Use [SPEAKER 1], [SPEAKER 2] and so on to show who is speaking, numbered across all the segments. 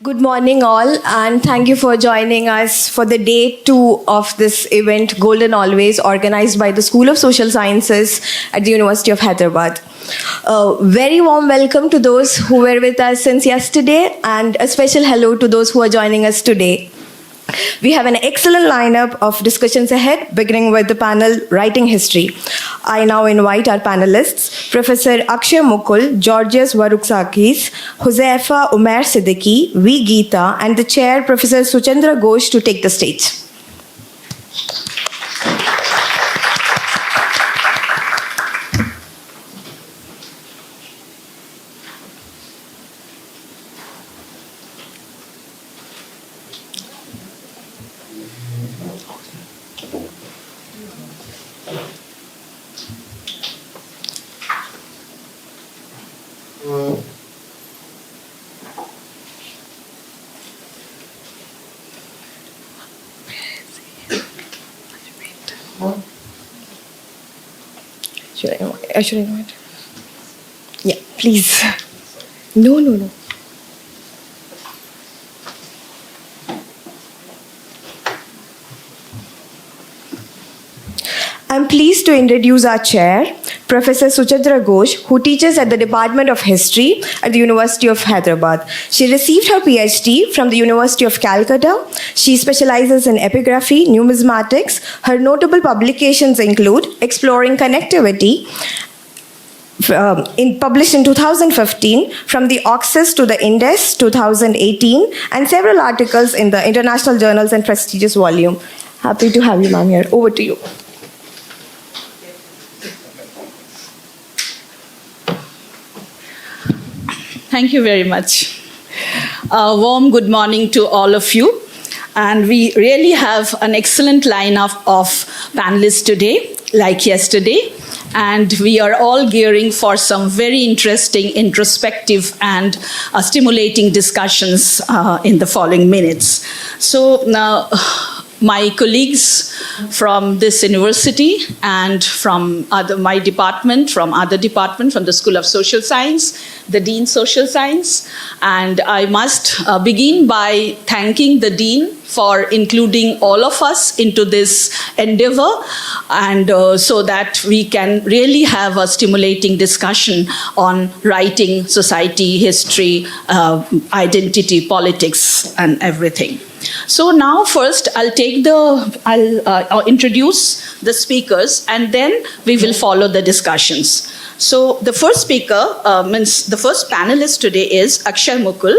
[SPEAKER 1] Good morning, all, and thank you for joining us for the day 2 of this event, Golden Always, organized by the School of Social Sciences at the University of Hyderabad. Very warm welcome to those who were with us since yesterday, and a special hello to those who are joining us today. We have an excellent lineup of discussions ahead, beginning with the panel Writing History. I now invite our panelists, Professor Akshaya Mukul, Georgios Varouxakis, Huzaifa, Omair, Siddiqi, Geetha, and the chair, Professor Suchandra Ghosh, to take the stage. Should I invite? Yeah, please. No. I'm pleased to introduce our chair, Professor Suchandra Ghosh, who teaches at the Department of History at the University of Hyderabad. She received her PhD from the University of Calcutta. She specializes in epigraphy, numismatics. Her notable publications include Exploring Connectivity, published in 2015, From the Oxus to the Indus, 2018, and several articles in the international journals and prestigious volume. Happy to have you, ma'am, here. Over to you.
[SPEAKER 2] Thank you very much. A warm good morning to all of you. And we really have an excellent lineup of panelists today, like yesterday. And we are all gearing for some very interesting, introspective, and stimulating discussions in the following minutes. So now, my colleagues from this university and from my department, from other department, from the School of Social Science, the Dean Social Science. And I must begin by thanking the Dean for including all of us into this endeavor, and so that we can really have a stimulating discussion on writing, society, history, identity, politics, and everything. So now first I'll introduce the speakers, and then we will follow the discussions. So the first speaker, the first panelist today is Akshaya Mukul.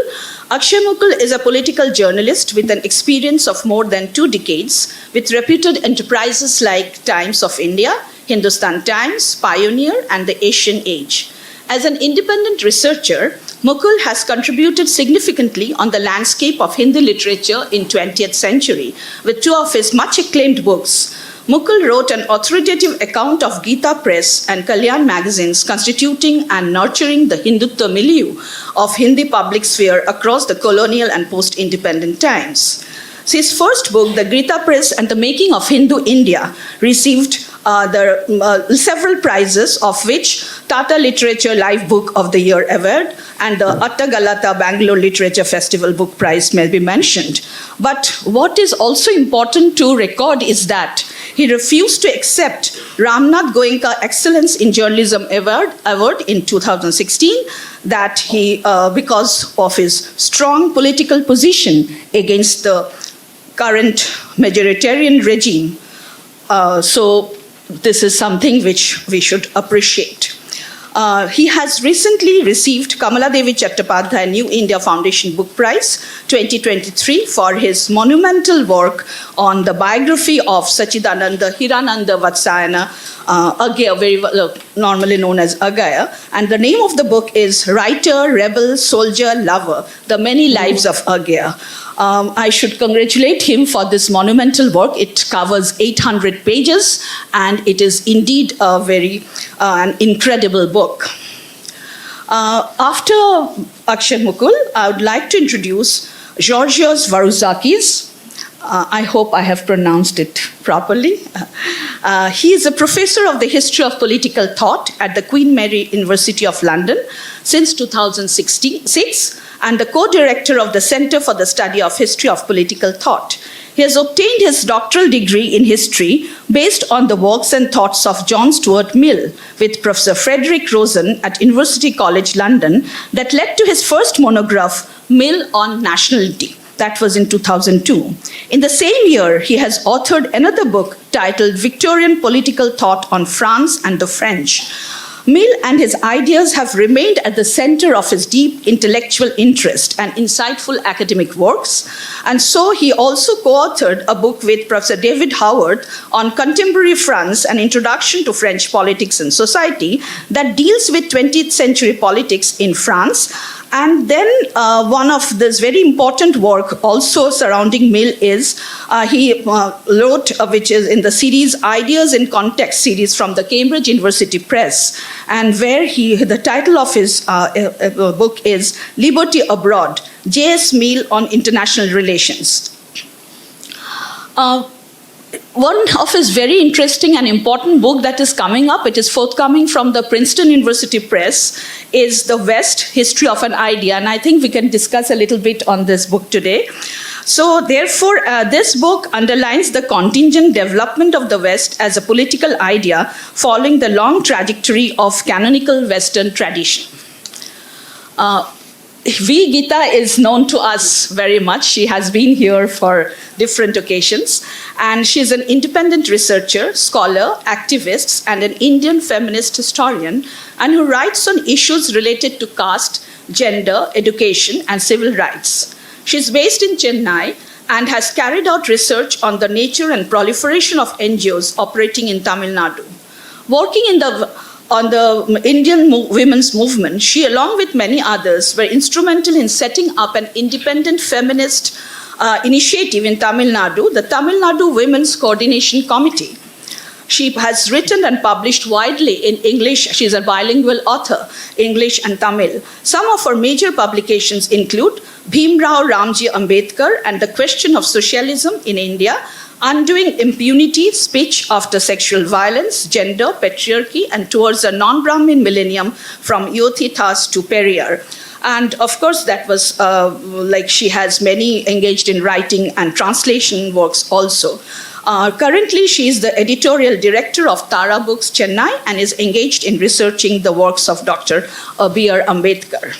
[SPEAKER 2] Akshaya Mukul is a political journalist with an experience of more than 2 decades with reputed enterprises like Times of India, Hindustan Times, Pioneer, and the Asian Age. As an independent researcher, Mukul has contributed significantly on the landscape of Hindi literature in 20th century with 2 of his much acclaimed books. Mukul wrote an authoritative account of Geetha Press and Kalyan magazines, constituting and nurturing the Hindutva milieu of Hindi public sphere across the colonial and post-independent times. His first book, The Geetha Press and the Making of Hindu India, received several prizes, of which Tata Literature Life Book of the Year Award and the Atta Galata Bangalore Literature Festival Book Prize may be mentioned. But what is also important to record is that he refused to accept Ramnath Goenka Excellence in Journalism Award in 2016, that he, because of his strong political position against the current majoritarian regime. So this is something which we should appreciate. He has recently received Kamala Devi Chattopadhyay New India Foundation Book Prize 2023 for his monumental work on the biography of Sachidananda Hirananda Vatsayana Agaya, very normally known as Agaya. And the name of the book is Writer, Rebel, Soldier, Lover, The Many Lives of Agaya. I should congratulate him for this monumental work. It covers 800 pages, and it is indeed a very an incredible book. After Akshaya Mukul, I would like to introduce Georgios Varouxakis. I hope I have pronounced it properly. He is a professor of the history of political thought at the Queen Mary University of London since 2006, and the co-director of the Center for the Study of History of Political Thought. He has obtained his doctoral degree in history based on the works and thoughts of John Stuart Mill with Professor Frederick Rosen at University College London that led to his first monograph, Mill on Nationality. That was in 2002. In the same year, he has authored another book titled Victorian Political Thought on France and the French. Mill and his ideas have remained at the center of his deep intellectual interest and insightful academic works. And so he also co-authored a book with Professor David Howard on contemporary France, an introduction to French politics and society that deals with 20th century politics in France. And then one of this very important work also surrounding Mill is he wrote, which is in the series Ideas in Context series from the Cambridge University Press, and where the title of his book is Liberty Abroad, J.S. Mill on International Relations. One of his very interesting and important book that is coming up, it is forthcoming from the Princeton University Press, is The West, History of an Idea. And I think we can discuss a little bit on this book today. So therefore, this book underlines the contingent development of the West as a political idea following the long trajectory of canonical Western tradition. Geetha is known to us very much. She has been here for different occasions, and she's an independent researcher, scholar, activist, and an Indian feminist historian, and who writes on issues related to caste, gender, education, and civil rights. She's based in Chennai and has carried out research on the nature and proliferation of NGOs operating in Tamil Nadu. Working on the Indian women's movement, she, along with many others, were instrumental in setting up an independent feminist initiative in Tamil Nadu, the Tamil Nadu Women's Coordination Committee. She has written and published widely in English. She's a bilingual author, English and Tamil. Some of her major publications include Bhimrao Ramji Ambedkar and the Question of Socialism in India, Undoing Impunity, Speech After Sexual Violence, Gender, Patriarchy, and Towards a Non-Brahmin Millennium from Yothithas to Periyar. And of course, that was she has many engaged in writing and translation works also. Currently, she is the editorial director of Tara Books, Chennai, and is engaged in researching the works of Dr. B.R. Ambedkar.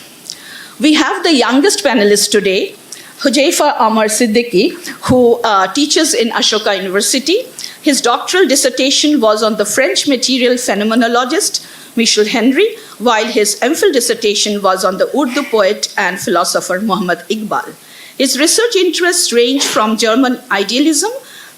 [SPEAKER 2] We have the youngest panelist today, Huzaifa Amar Siddiqi, who teaches in Ashoka University. His doctoral dissertation was on the French material phenomenologist Michel Henry, while his MPhil dissertation was on the Urdu poet and philosopher Muhammad Iqbal. His research interests range from German idealism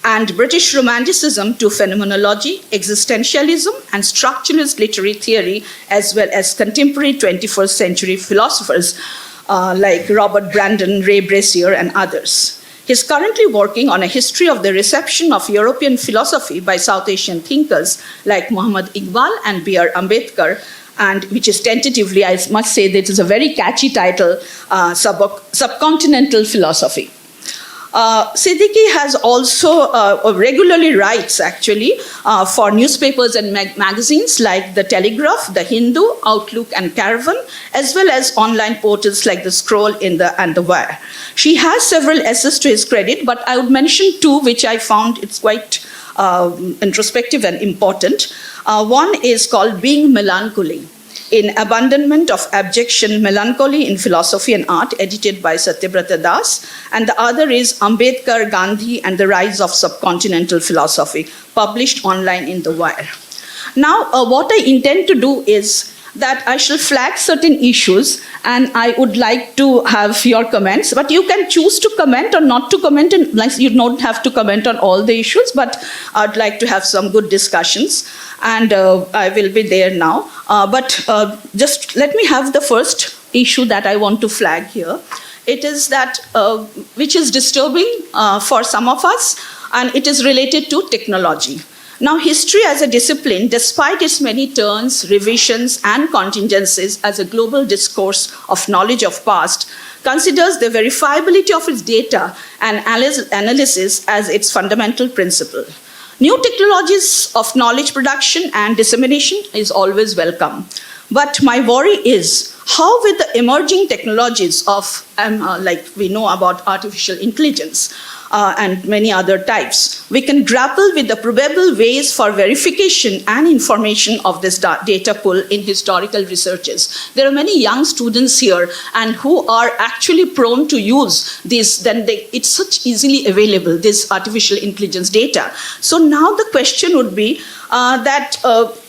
[SPEAKER 2] and British Romanticism to phenomenology, existentialism, and structuralist literary theory, as well as contemporary 21st century philosophers like Robert Brandon, Ray Brassier, and others. He's currently working on a history of the reception of European philosophy by South Asian thinkers like Muhammad Iqbal and B.R. Ambedkar, and which is tentatively, I must say, that is a very catchy title, Subcontinental Philosophy. Siddiqi has also regularly writes actually for newspapers and magazines like The Telegraph, The Hindu, Outlook, and Caravan, as well as online portals like The Scroll and The Wire. She has several essays to his credit, but I would mention two which I found it's quite introspective and important. One is called Being Melancholy, in Abandonment of Abjection, Melancholy in Philosophy and Art, edited by Satyabrata Das. And the other is Ambedkar, Gandhi, and the Rise of Subcontinental Philosophy, published online in The Wire. Now, what I intend to do is that I shall flag certain issues, and I would like to have your comments, but you can choose to comment or not to comment, and you don't have to comment on all the issues, but I'd like to have some good discussions, and I will be there now. But just let me have the first issue that I want to flag here. It is that which is disturbing for some of us, and it is related to technology. Now, history as a discipline, despite its many turns, revisions, and contingencies as a global discourse of knowledge of past, considers the verifiability of its data and analysis as its fundamental principle. New technologies of knowledge production and dissemination is always welcome. But my worry is how with the emerging technologies of, like we know about artificial intelligence and many other types, we can grapple with the probable ways for verification and information of this data pool in historical researches. There are many young students here and who are actually prone to use this, it's such easily available, this artificial intelligence data. So now the question would be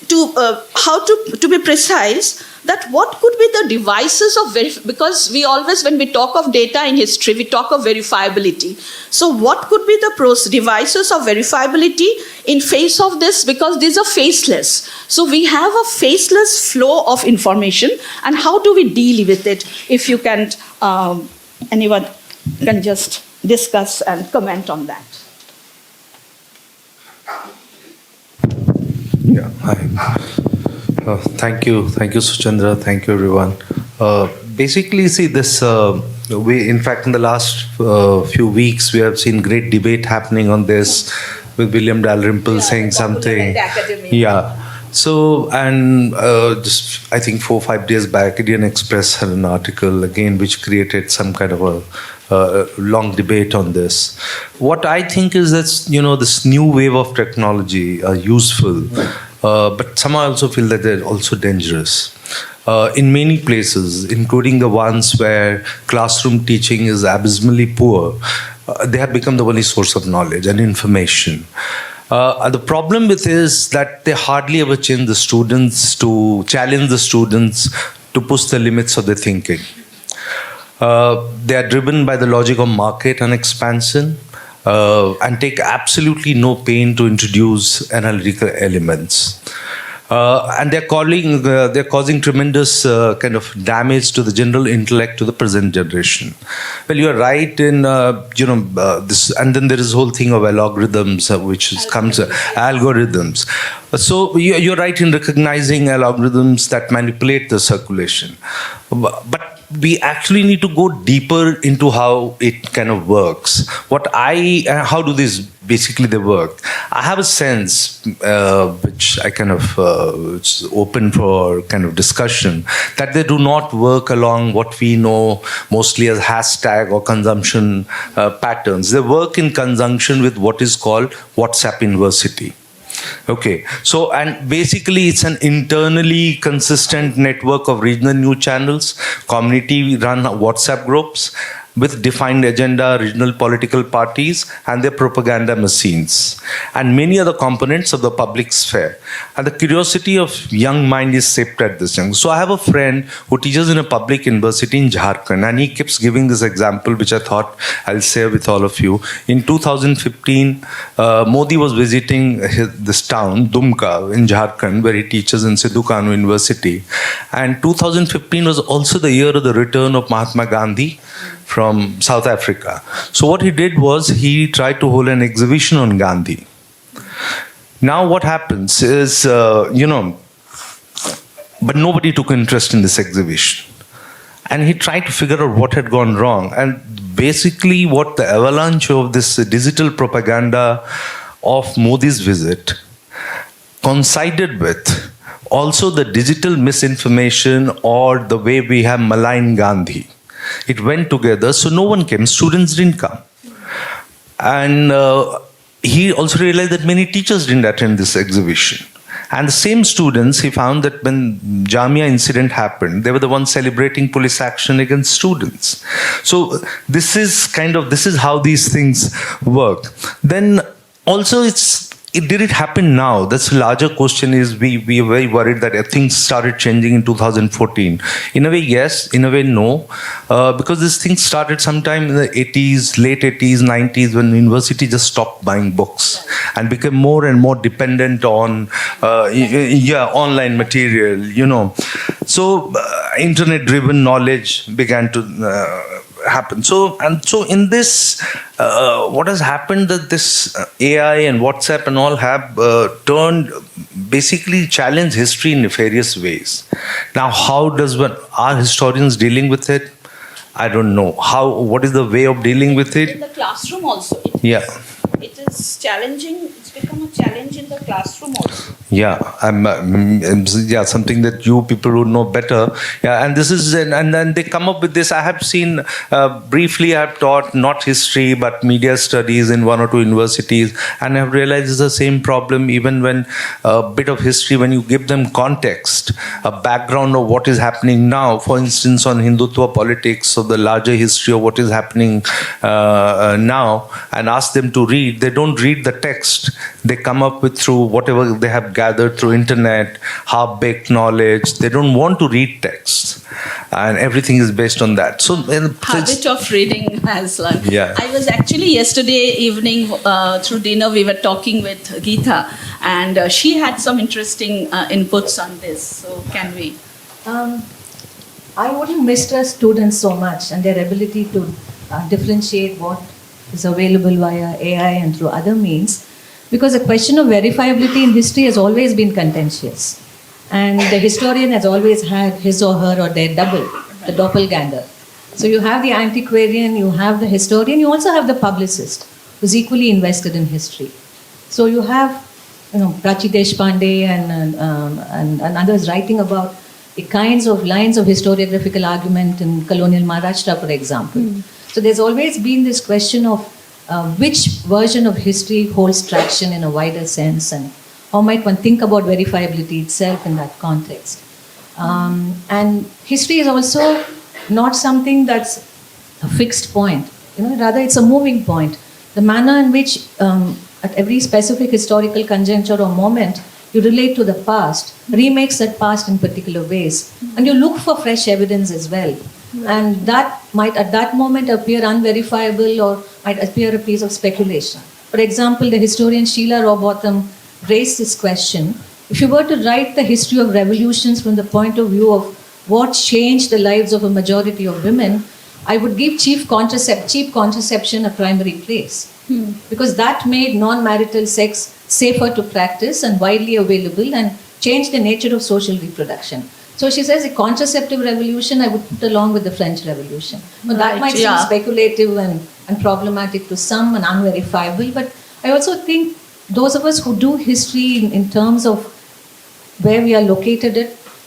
[SPEAKER 2] to be precise, that what could be the devices of because we always, when we talk of data in history, we talk of verifiability. So what could be the devices of verifiability in face of this? Because these are faceless. So we have a faceless flow of information, and how do we deal with it? If you can, anyone can just discuss and comment on that.
[SPEAKER 3] Yeah, hi. Thank you, Suchandra. Thank you, everyone. Basically, see this. In fact, in the last few weeks, we have seen great debate happening on this, with William Dalrymple saying something. Yeah. So, and just I think 4 or 5 days back, Indian Express had an article again, which created some kind of a long debate on this. What I think is that this new wave of technology are useful. But some I also feel that they're also dangerous. In many places, including the ones where classroom teaching is abysmally poor, they have become the only source of knowledge and information. The problem with is that they hardly ever challenge the students to push the limits of their thinking. They are driven by the logic of market and expansion. And take absolutely no pain to introduce analytical elements. And they're causing tremendous kind of damage to the general intellect to the present generation. Well, you're right in this, and then there is a whole thing of algorithms, algorithms. So you're right in recognizing algorithms that manipulate the circulation, but we actually need to go deeper into how it kind of works. How do these basically they work? I have a sense, which I kind of it's open for kind of discussion, that they do not work along what we know mostly as hashtag or consumption patterns. They work in conjunction with what is called WhatsApp University. Okay, so and basically it's an internally consistent network of regional news channels, community-run WhatsApp groups with defined agenda, regional political parties and their propaganda machines, and many other components of the public sphere. And the curiosity of young mind is shaped at this young. So I have a friend who teaches in a public university in Jharkhand, and he keeps giving this example, which I thought I'll share with all of you. In 2015, Modi was visiting this town, Dumka, in Jharkhand, where he teaches in Sidhu Kanu University. And 2015 was also the year of the return of Mahatma Gandhi from South Africa. So what he did was he tried to hold an exhibition on Gandhi. Now what happens is, but nobody took interest in this exhibition. And he tried to figure out what had gone wrong. And basically what the avalanche of this digital propaganda of Modi's visit coincided with also the digital misinformation or the way we have maligned Gandhi. It went together, so no one came. Students didn't come. And he also realized that many teachers didn't attend this exhibition. And the same students, he found that when Jamia incident happened, they were the ones celebrating police action against students. So this is how these things work. Then also did it happen now? That's a larger question. Is we are very worried that things started changing in 2014. In a way, yes. In a way, no. Because this thing started sometime in the 80s, late 80s, 90s, when university just stopped buying books and became more and more dependent on online material. So internet-driven knowledge began to happen. So in this, what has happened that this AI and WhatsApp and all have basically challenged history in nefarious ways. Now, are historians dealing with it? I don't know. What is the way of dealing with it?
[SPEAKER 2] In the classroom also. It is challenging become a challenge in the classroom also.
[SPEAKER 3] Yeah, yeah, something that you people would know better. Yeah, and this is, and then they come up with this. I have seen briefly. I've taught not history but media studies in one or two universities, and I've realized it's the same problem. Even when a bit of history, when you give them context, a background of what is happening now. For instance, on Hindutva politics, so the larger history of what is happening now, and ask them to read. They don't read the text. They come up with through whatever they have gathered through internet, half-baked knowledge. They don't want to read texts, and everything is based on that. So,
[SPEAKER 2] habit of reading has like.
[SPEAKER 3] Yeah.
[SPEAKER 2] I was actually yesterday evening through dinner. We were talking with Geetha, and she had some interesting inputs on this. So, can we?
[SPEAKER 4] I wouldn't mistrust students so much and their ability to differentiate what is available via AI and through other means, because the question of verifiability in history has always been contentious. And the historian has always had his or her or their double, the doppelganger. So you have the antiquarian, you have the historian, you also have the publicist who's equally invested in history. So you have, Prachi Deshpande and others writing about the kinds of lines of historiographical argument in colonial Maharashtra, for example. So there's always been this question of which version of history holds traction in a wider sense, and how might one think about verifiability itself in that context. And history is also not something that's a fixed point. Rather it's a moving point. The manner in which at every specific historical conjuncture or moment you relate to the past remakes that past in particular ways, and you look for fresh evidence as well. And that might at that moment appear unverifiable or might appear a piece of speculation. For example, the historian Sheila Robotham raised this question. If you were to write the history of revolutions from the point of view of what changed the lives of a majority of women, I would give cheap contraception a primary place. Because that made non-marital sex safer to practice and widely available and changed the nature of social reproduction. So she says a contraceptive revolution I would put along with the French Revolution. But that might seem speculative and problematic to some and unverifiable. But I also think those of us who do history in terms of where we are located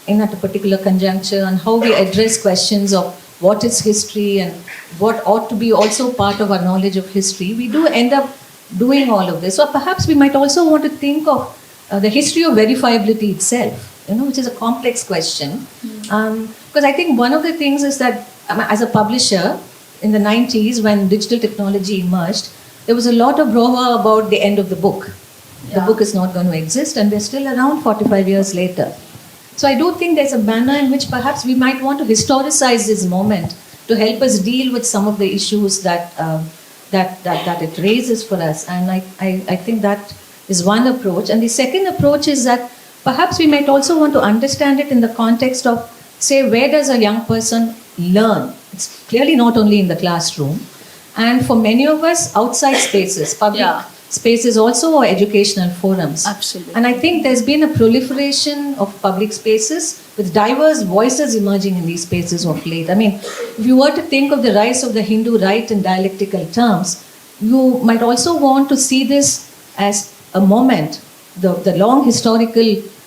[SPEAKER 4] at a particular conjuncture and how we address questions of what is history and what ought to be also part of our knowledge of history, we do end up doing all of this. So perhaps we might also want to think of the history of verifiability itself, which is a complex question. Because I think one of the things is that as a publisher in the 90s, when digital technology emerged, there was a lot of brouhaha about the end of the book. The book is not going to exist, and we're still around 45 years later. So I do think there's a manner in which perhaps we might want to historicize this moment to help us deal with some of the issues that it raises for us. And I think that is one approach. And the second approach is that perhaps we might also want to understand it in the context of, say, where does a young person learn? It's clearly not only in the classroom. And for many of us, outside spaces, public spaces also, or educational forums.
[SPEAKER 2] Absolutely.
[SPEAKER 4] And I think there's been a proliferation of public spaces with diverse voices emerging in these spaces of late. I mean, if you were to think of the rise of the Hindu right in dialectical terms, you might also want to see this as a moment, the long historical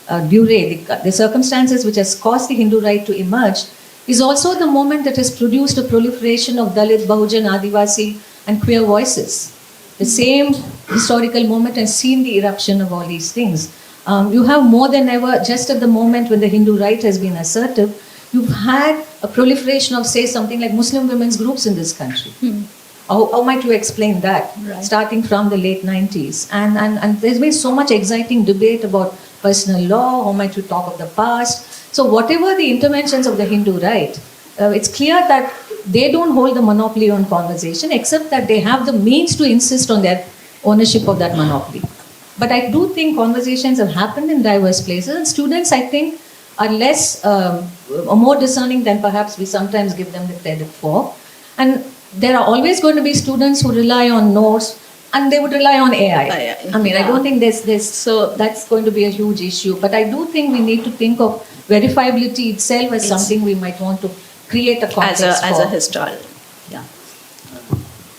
[SPEAKER 4] durée, the circumstances which has caused the Hindu right to emerge, is also the moment that has produced a proliferation of Dalit, Bahujan, Adivasi and queer voices. The same historical moment has seen the eruption of all these things. You have more than ever, just at the moment when the Hindu right has been assertive, you've had a proliferation of, say, something like Muslim women's groups in this country. How might you explain that? Right. Starting from the late 90s. And there's been so much exciting debate about personal law, how might you talk of the past. So whatever the interventions of the Hindu right, it's clear that they don't hold the monopoly on conversation, except that they have the means to insist on their ownership of that monopoly. But I do think conversations have happened in diverse places, and students, I think, are less or more discerning than perhaps we sometimes give them the credit for. And there are always going to be students who rely on notes, and they would rely on AI. I mean, I don't think so that's going to be a huge issue. But I do think we need to think of verifiability itself as something we might want to create a context
[SPEAKER 2] as a historian.
[SPEAKER 4] Yeah.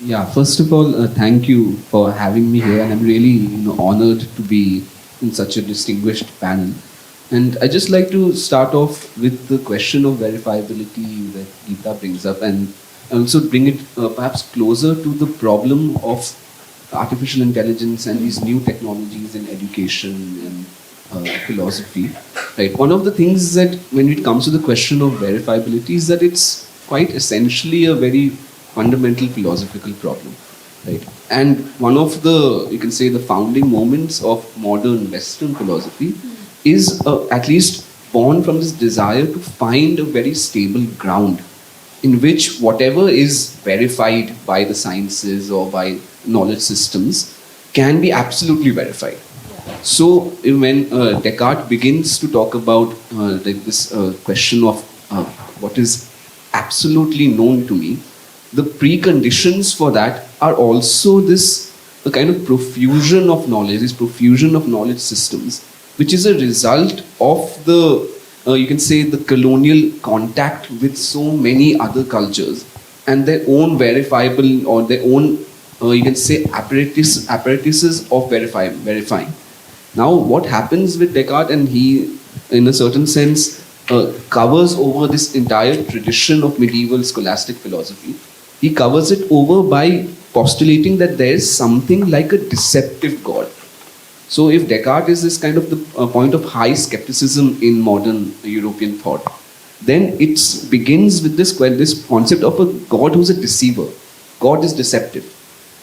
[SPEAKER 5] Yeah, first of all, thank you for having me here, and I'm really honored to be in such a distinguished panel. And I just like to start off with the question of verifiability that Geetha brings up, and also bring it perhaps closer to the problem of artificial intelligence and these new technologies in education and philosophy. Right. One of the things that when it comes to the question of verifiability is that it's quite essentially a very fundamental philosophical problem. Right. And one of the, you can say, the founding moments of modern Western philosophy is at least born from this desire to find a very stable ground in which whatever is verified by the sciences or by knowledge systems can be absolutely verified. So when Descartes begins to talk about this question of what is absolutely known to me, the preconditions for that are also this a kind of profusion of knowledge, this profusion of knowledge systems, which is a result of the, you can say, the colonial contact with so many other cultures and their own verifiable or their own, you can say, apparatuses of verifying. Now, what happens with Descartes, and he, in a certain sense, covers over this entire tradition of medieval scholastic philosophy. He covers it over by postulating that there is something like a deceptive God. So if Descartes is this kind of the point of high skepticism in modern European thought, then it begins with this concept of a God who's a deceiver. God is deceptive.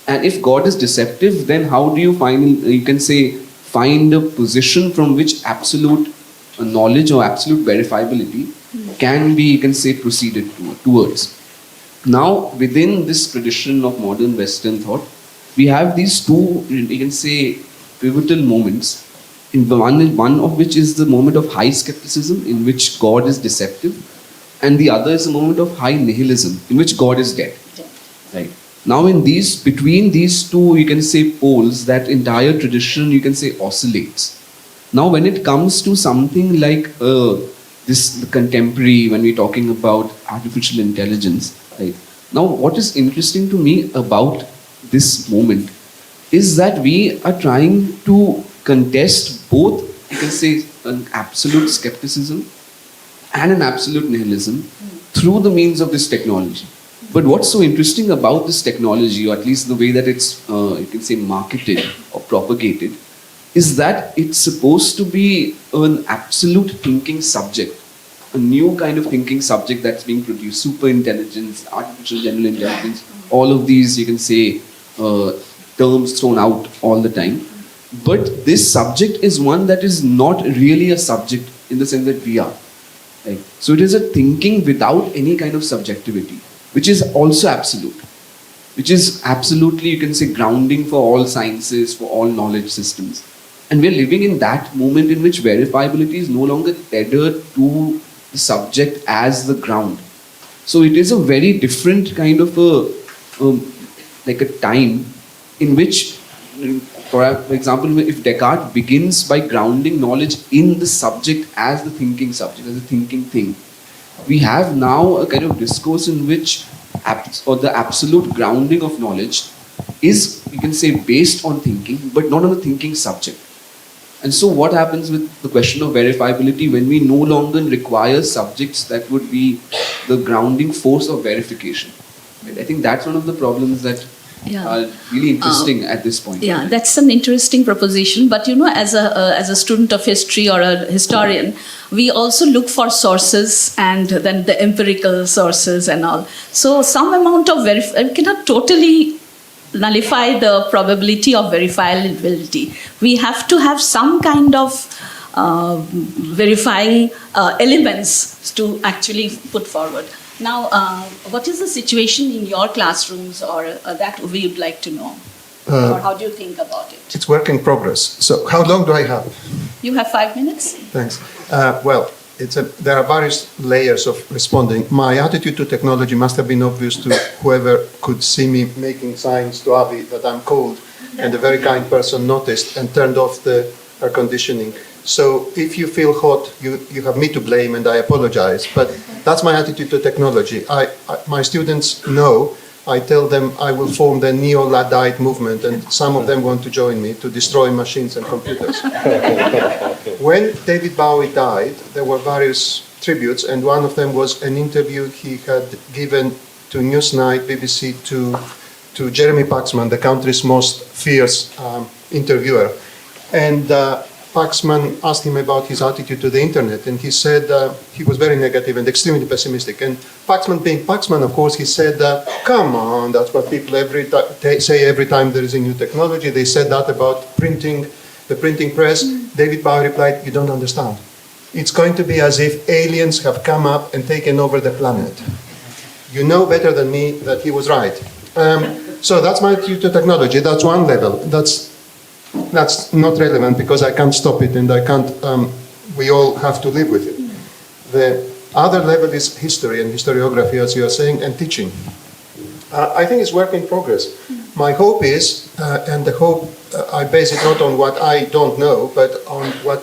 [SPEAKER 5] And if God is deceptive, then how do you find a position from which absolute knowledge or absolute verifiability can be, you can say, proceeded towards? Now, within this tradition of modern Western thought, we have these two, you can say, pivotal moments. One of which is the moment of high skepticism, in which God is deceptive, and the other is the moment of high nihilism, in which God is dead. Right. Now, between these two, you can say, poles, that entire tradition, you can say, oscillates. Now, when it comes to something like the contemporary, when we're talking about artificial intelligence, right? Now, what is interesting to me about this moment is that we are trying to contest both, you can say, an absolute skepticism and an absolute nihilism through the means of this technology. But what's so interesting about this technology, or at least the way that it's, you can say, marketed or propagated, is that it's supposed to be an absolute thinking subject, a new kind of thinking subject that's being produced, super intelligence, artificial general intelligence, all of these, you can say, terms thrown out all the time. But this subject is one that is not really a subject in the sense that we are. Right? So it is a thinking without any kind of subjectivity, which is also absolute, which is absolutely, you can say, grounding for all sciences, for all knowledge systems. And we're living in that moment in which verifiability is no longer tethered to the subject as the ground. So it is a very different kind of like a time in which, for example, if Descartes begins by grounding knowledge in the subject as the thinking subject, as a thinking thing, we have now a kind of discourse in which the absolute grounding of knowledge is, you can say, based on thinking, but not on a thinking subject. And so what happens with the question of verifiability when we no longer require subjects that would be the grounding force of verification? Right? I think that's one of the problems that are really interesting at this point.
[SPEAKER 2] Yeah, that's an interesting proposition. But as a student of history or a historian, we also look for sources and then the empirical sources and all. So some amount of we cannot totally nullify the probability of verifiability. We have to have some kind of verifying elements to actually put forward. Now, what is the situation in your classrooms, or that we would like to know? Or how do you think about it?
[SPEAKER 6] It's work in progress. So how long do I have?
[SPEAKER 2] You have 5 minutes.
[SPEAKER 6] Thanks. Well, there are various layers of responding. My attitude to technology must have been obvious to whoever could see me making signs to Avi that I'm cold, and a very kind person noticed and turned off the air conditioning. So if you feel hot, you have me to blame, and I apologize. But that's my attitude to technology. My students know I tell them I will form the Neo-Luddite movement, and some of them want to join me to destroy machines and computers. When David Bowie died, there were various tributes, and one of them was an interview he had given to Newsnight, BBC, to Jeremy Paxman, the country's most fierce interviewer. And Paxman asked him about his attitude to the internet, and he said he was very negative and extremely pessimistic. And Paxman, being Paxman, of course, he said, come on, that's what people say every time there is a new technology. They said that about printing, the printing press. David Bowie replied, you don't understand. It's going to be as if aliens have come up and taken over the planet. You know better than me that he was right. So that's my attitude to technology. That's one level. That's not relevant because I can't stop it and I can't, we all have to live with it. The other level is history and historiography, as you are saying, and teaching. I think it's work in progress. My hope is, and the hope, I base it not on what I don't know, but on what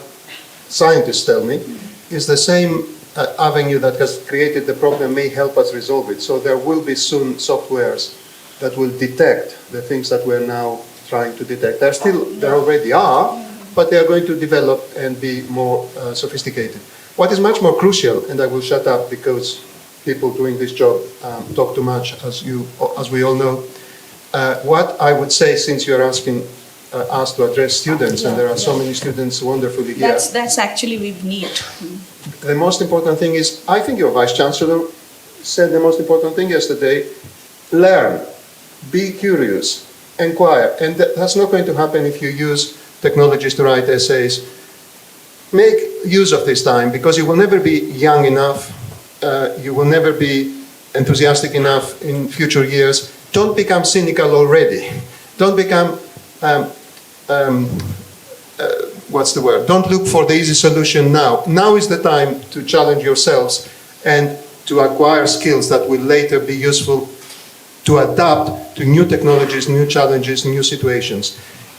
[SPEAKER 6] scientists tell me, is the same avenue that has created the problem may help us resolve it. So there will be soon softwares that will detect the things that we're now trying to detect. There already are, but they are going to develop and be more sophisticated. What is much more crucial, and I will shut up because people doing this job talk too much, as we all know. What I would say, since you're asking us to address students, and there are so many students wonderfully here.
[SPEAKER 2] That's actually we need.
[SPEAKER 6] The most important thing is, I think your Vice Chancellor said the most important thing yesterday, learn, be curious, inquire. And that's not going to happen if you use technologies to write essays. Make use of this time, because you will never be young enough, you will never be enthusiastic enough in future years. Don't become cynical already. Don't become, what's the word? Don't look for the easy solution now. Now is the time to challenge yourselves and to acquire skills that will later be useful to adapt to new technologies, new challenges, new situations.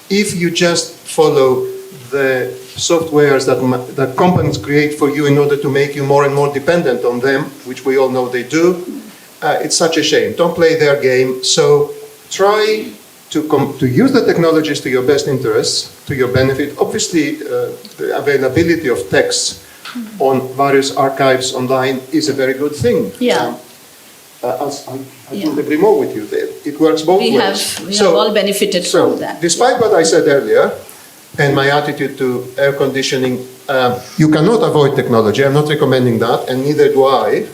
[SPEAKER 6] If you just follow the softwares that companies create for you in order to make you more and more dependent on them, which we all know they do, it's such a shame. Don't play their game. So try to use the technologies to your best interests, to your benefit. Obviously, the availability of texts on various archives online is a very good thing.
[SPEAKER 2] Yeah.
[SPEAKER 6] I couldn't agree more with you there. It works both ways.
[SPEAKER 2] We have all benefited from that.
[SPEAKER 6] Despite what I said earlier, and my attitude to air conditioning, you cannot avoid technology. I'm not recommending that, and neither do I.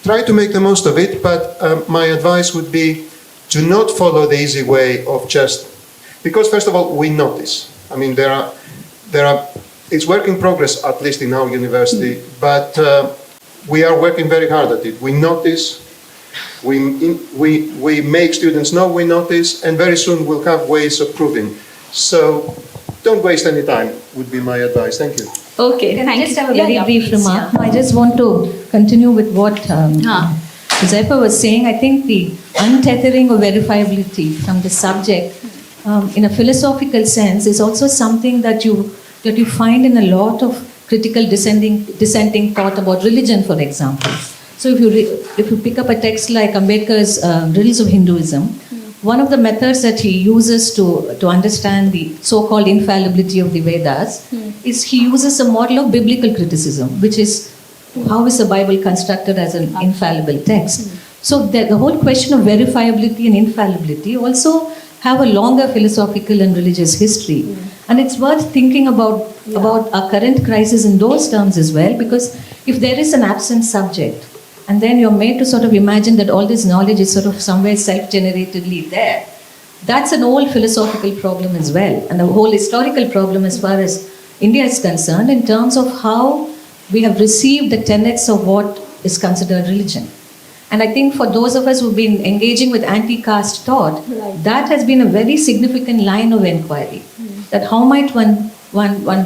[SPEAKER 6] Try to make the most of it, but my advice would be to not follow the easy way of just, because first of all, we notice. I mean, it's work in progress, at least in our university, but we are working very hard at it. We notice, we make students know we notice, and very soon we'll have ways of proving. So don't waste any time, would be my advice. Thank you.
[SPEAKER 2] Okay,
[SPEAKER 4] Can I
[SPEAKER 2] thank
[SPEAKER 4] just
[SPEAKER 2] you.
[SPEAKER 4] have a very brief
[SPEAKER 2] please,
[SPEAKER 4] remark?
[SPEAKER 2] yeah.
[SPEAKER 4] I just want to continue with what Huzaifa was saying. I think the untethering of verifiability from the subject, in a philosophical sense, is also something that you find in a lot of critical dissenting thought about religion, for example. So if you pick up a text like Ambedkar's Riddles of Hinduism, one of the methods that he uses to understand the so-called infallibility of the Vedas is he uses a model of biblical criticism, which is how is the Bible constructed as an infallible text. So the whole question of verifiability and infallibility also have a longer philosophical and religious history. And it's worth thinking about our current crisis in those terms as well, because if there is an absent subject, and then you're made to sort of imagine that all this knowledge is sort of somewhere self-generatedly there, that's an old philosophical problem as well, and a whole historical problem as far as India is concerned, in terms of how we have received the tenets of what is considered religion. And I think for those of us who've been engaging with anti-caste thought, that has been a very significant line of inquiry. That how might one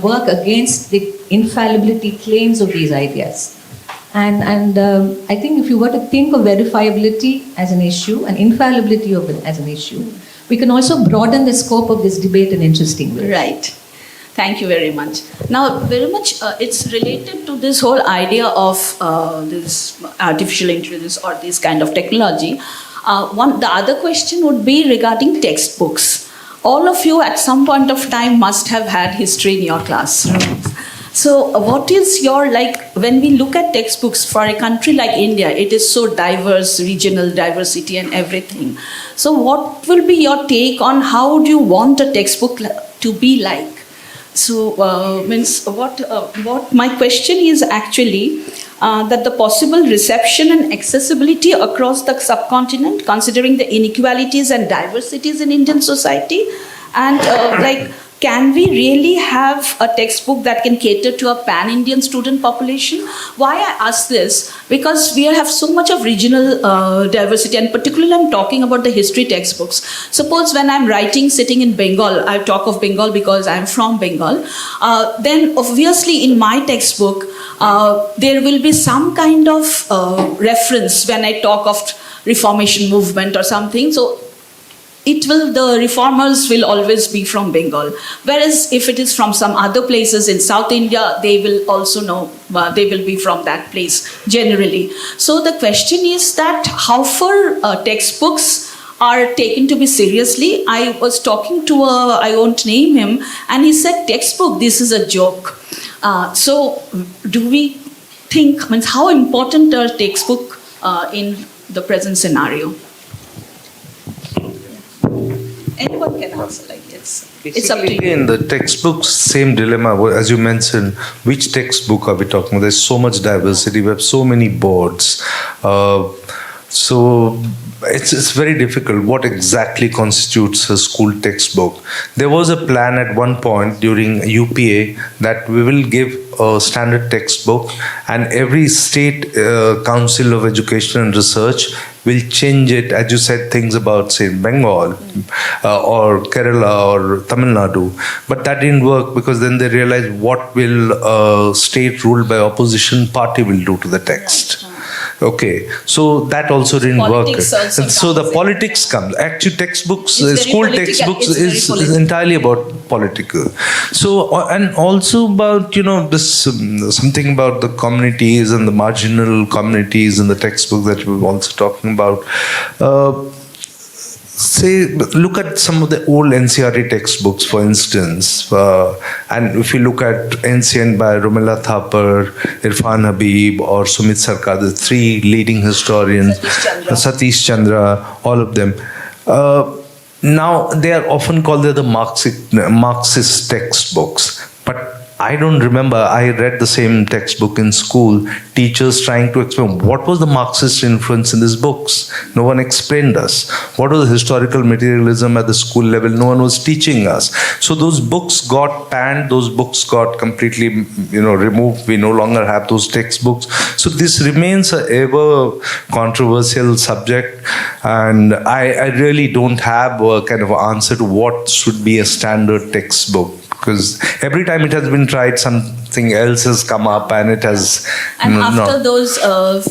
[SPEAKER 4] work against the infallibility claims of these ideas? And I think if you were to think of verifiability as an issue and infallibility of it as an issue, we can also broaden the scope of this debate in interesting ways.
[SPEAKER 2] Right. Thank you very much. Now, very much it's related to this whole idea of this artificial intelligence or this kind of technology. The other question would be regarding textbooks. All of you at some point of time must have had history in your classrooms. So what is your, when we look at textbooks for a country like India, it is so diverse, regional diversity and everything. So what will be your take on how do you want a textbook to be like? So what my question is actually that the possible reception and accessibility across the subcontinent, considering the inequalities and diversities in Indian society, and can we really have a textbook that can cater to a pan-Indian student population? Why I ask this? Because we have so much of regional diversity, and particularly I'm talking about the history textbooks. Suppose when I'm writing sitting in Bengal, I talk of Bengal because I'm from Bengal, then obviously in my textbook, there will be some kind of reference when I talk of Reformation movement or something. So the reformers will always be from Bengal. Whereas if it is from some other places in South India, they will also know, they will be from that place generally. So the question is that how far textbooks are taken to be seriously. I was talking to I won't name him, and he said, textbook, this is a joke. So do we think, how important are textbook in the present scenario? Anyone can answer, it's up to you.
[SPEAKER 3] In the textbooks, same dilemma, as you mentioned, which textbook are we talking about? There's so much diversity, we have so many boards. So it's very difficult. What exactly constitutes a school textbook? There was a plan at one point during UPA that we will give a standard textbook, and every state council of education and research will change it, as you said, things about, say, Bengal or Kerala or Tamil Nadu. But that didn't work, because then they realized what will a state ruled by opposition party will do to the text. Okay, so that also didn't
[SPEAKER 2] Politics
[SPEAKER 3] work.
[SPEAKER 2] Also
[SPEAKER 3] and so the
[SPEAKER 2] comes
[SPEAKER 3] politics comes. Actually, textbooks,
[SPEAKER 2] It's
[SPEAKER 3] school
[SPEAKER 2] very
[SPEAKER 3] textbooks
[SPEAKER 2] political. It's very
[SPEAKER 3] is entirely about political. So, and also about, this something about the communities and the marginal communities in the textbook that we were also talking about. Say, look at some of the old NCERT textbooks, for instance, and if you look at Ancient by Romila Thapar, Irfan Habib, or Sumit Sarkar, the three leading historians, Satish Chandra, all of them. Now, they are often called the Marxist textbooks, but I don't remember, I read the same textbook in school, teachers trying to explain what was the Marxist influence in these books. No one explained us. What was the historical materialism at the school level? No one was teaching us. So those books got panned, those books got completely removed. We no longer have those textbooks. So this remains an ever controversial subject, and I really don't have a kind of answer to what should be a standard textbook. Because every time it has been tried, something else has come up, and it has.
[SPEAKER 2] And after those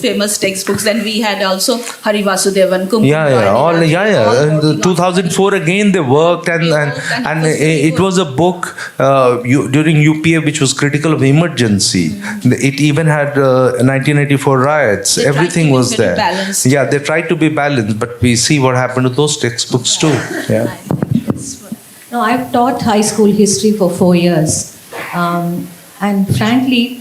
[SPEAKER 2] famous textbooks, then we had also Hari Vasudevan, Kumkum.
[SPEAKER 3] And 2004 again they worked, and it was a book during UPA which was critical of emergency. It even had 1984 riots. Everything was there.
[SPEAKER 2] Balanced.
[SPEAKER 3] Yeah, they tried to be balanced, but we see what happened to those textbooks too. Yeah.
[SPEAKER 4] No, I've taught high school history for 4 years. And frankly,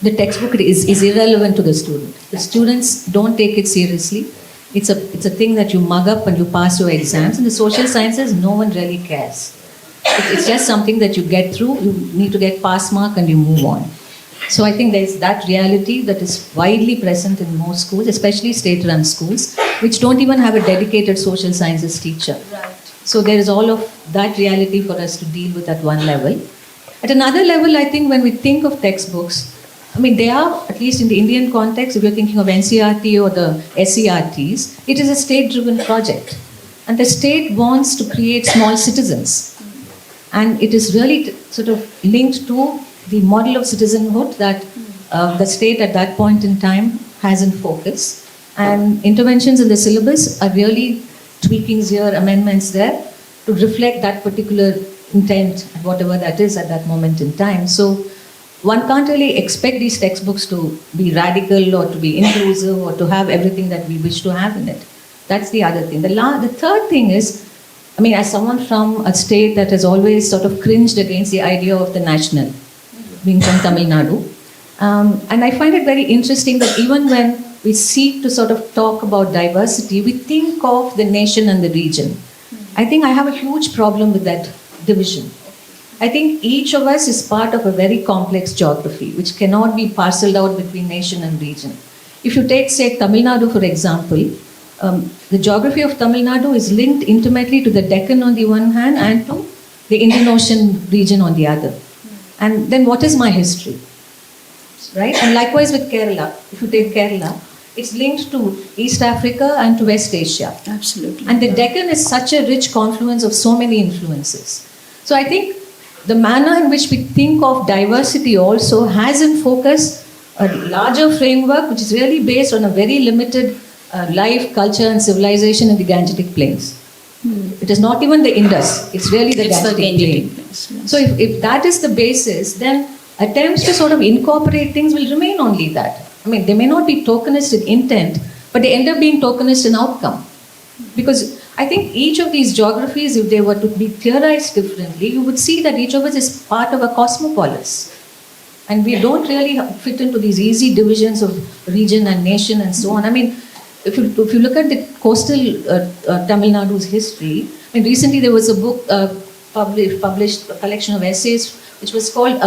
[SPEAKER 4] the textbook is irrelevant to the student. The students don't take it seriously. It's a thing that you mug up and you pass your exams. In the social sciences, no one really cares. It's just something that you get through. You need to get pass mark and you move on. So I think there's that reality that is widely present in most schools, especially state-run schools, which don't even have a dedicated social sciences teacher.
[SPEAKER 2] Right.
[SPEAKER 4] So there is all of that reality for us to deal with at one level. At another level, I think when we think of textbooks, they are, at least in the Indian context, if you're thinking of NCERT or the SCRTs, it is a state-driven project. And the state wants to create small citizens. And it is really sort of linked to the model of citizenhood that the state at that point in time has in focus. And interventions in the syllabus are really tweakings here, amendments there, to reflect that particular intent, whatever that is at that moment in time. So one can't really expect these textbooks to be radical or to be inclusive or to have everything that we wish to have in it. That's the other thing. The third thing is, I mean, as someone from a state that has always sort of cringed against the idea of the national, being from Tamil Nadu, and I find it very interesting that even when we seek to sort of talk about diversity, we think of the nation and the region. I think I have a huge problem with that division. I think each of us is part of a very complex geography, which cannot be parceled out between nation and region. If you take, say, Tamil Nadu, for example, the geography of Tamil Nadu is linked intimately to the Deccan on the one hand and to the Indian Ocean region on the other. And then what is my history? Right? And likewise with Kerala. If you take Kerala, it's linked to East Africa and to West Asia.
[SPEAKER 2] Absolutely.
[SPEAKER 4] And the Deccan is such a rich confluence of so many influences. So I think the manner in which we think of diversity also has in focus a larger framework which is really based on a very limited life, culture and civilization in the Gangetic Plains. It is not even the Indus, it's really the
[SPEAKER 2] It's the
[SPEAKER 4] Gangetic
[SPEAKER 2] Gangetic
[SPEAKER 4] Plain.
[SPEAKER 2] Plains, yes.
[SPEAKER 4] So if that is the basis, then attempts to sort of incorporate things will remain only that. I mean, they may not be tokenist in intent, but they end up being tokenist in outcome. Because I think each of these geographies, if they were to be theorized differently, you would see that each of us is part of a cosmopolis. And we don't really fit into these easy divisions of region and nation and so on. I mean, if you look at the coastal Tamil Nadu's history, I mean, recently there was a book published, a collection of essays, which was called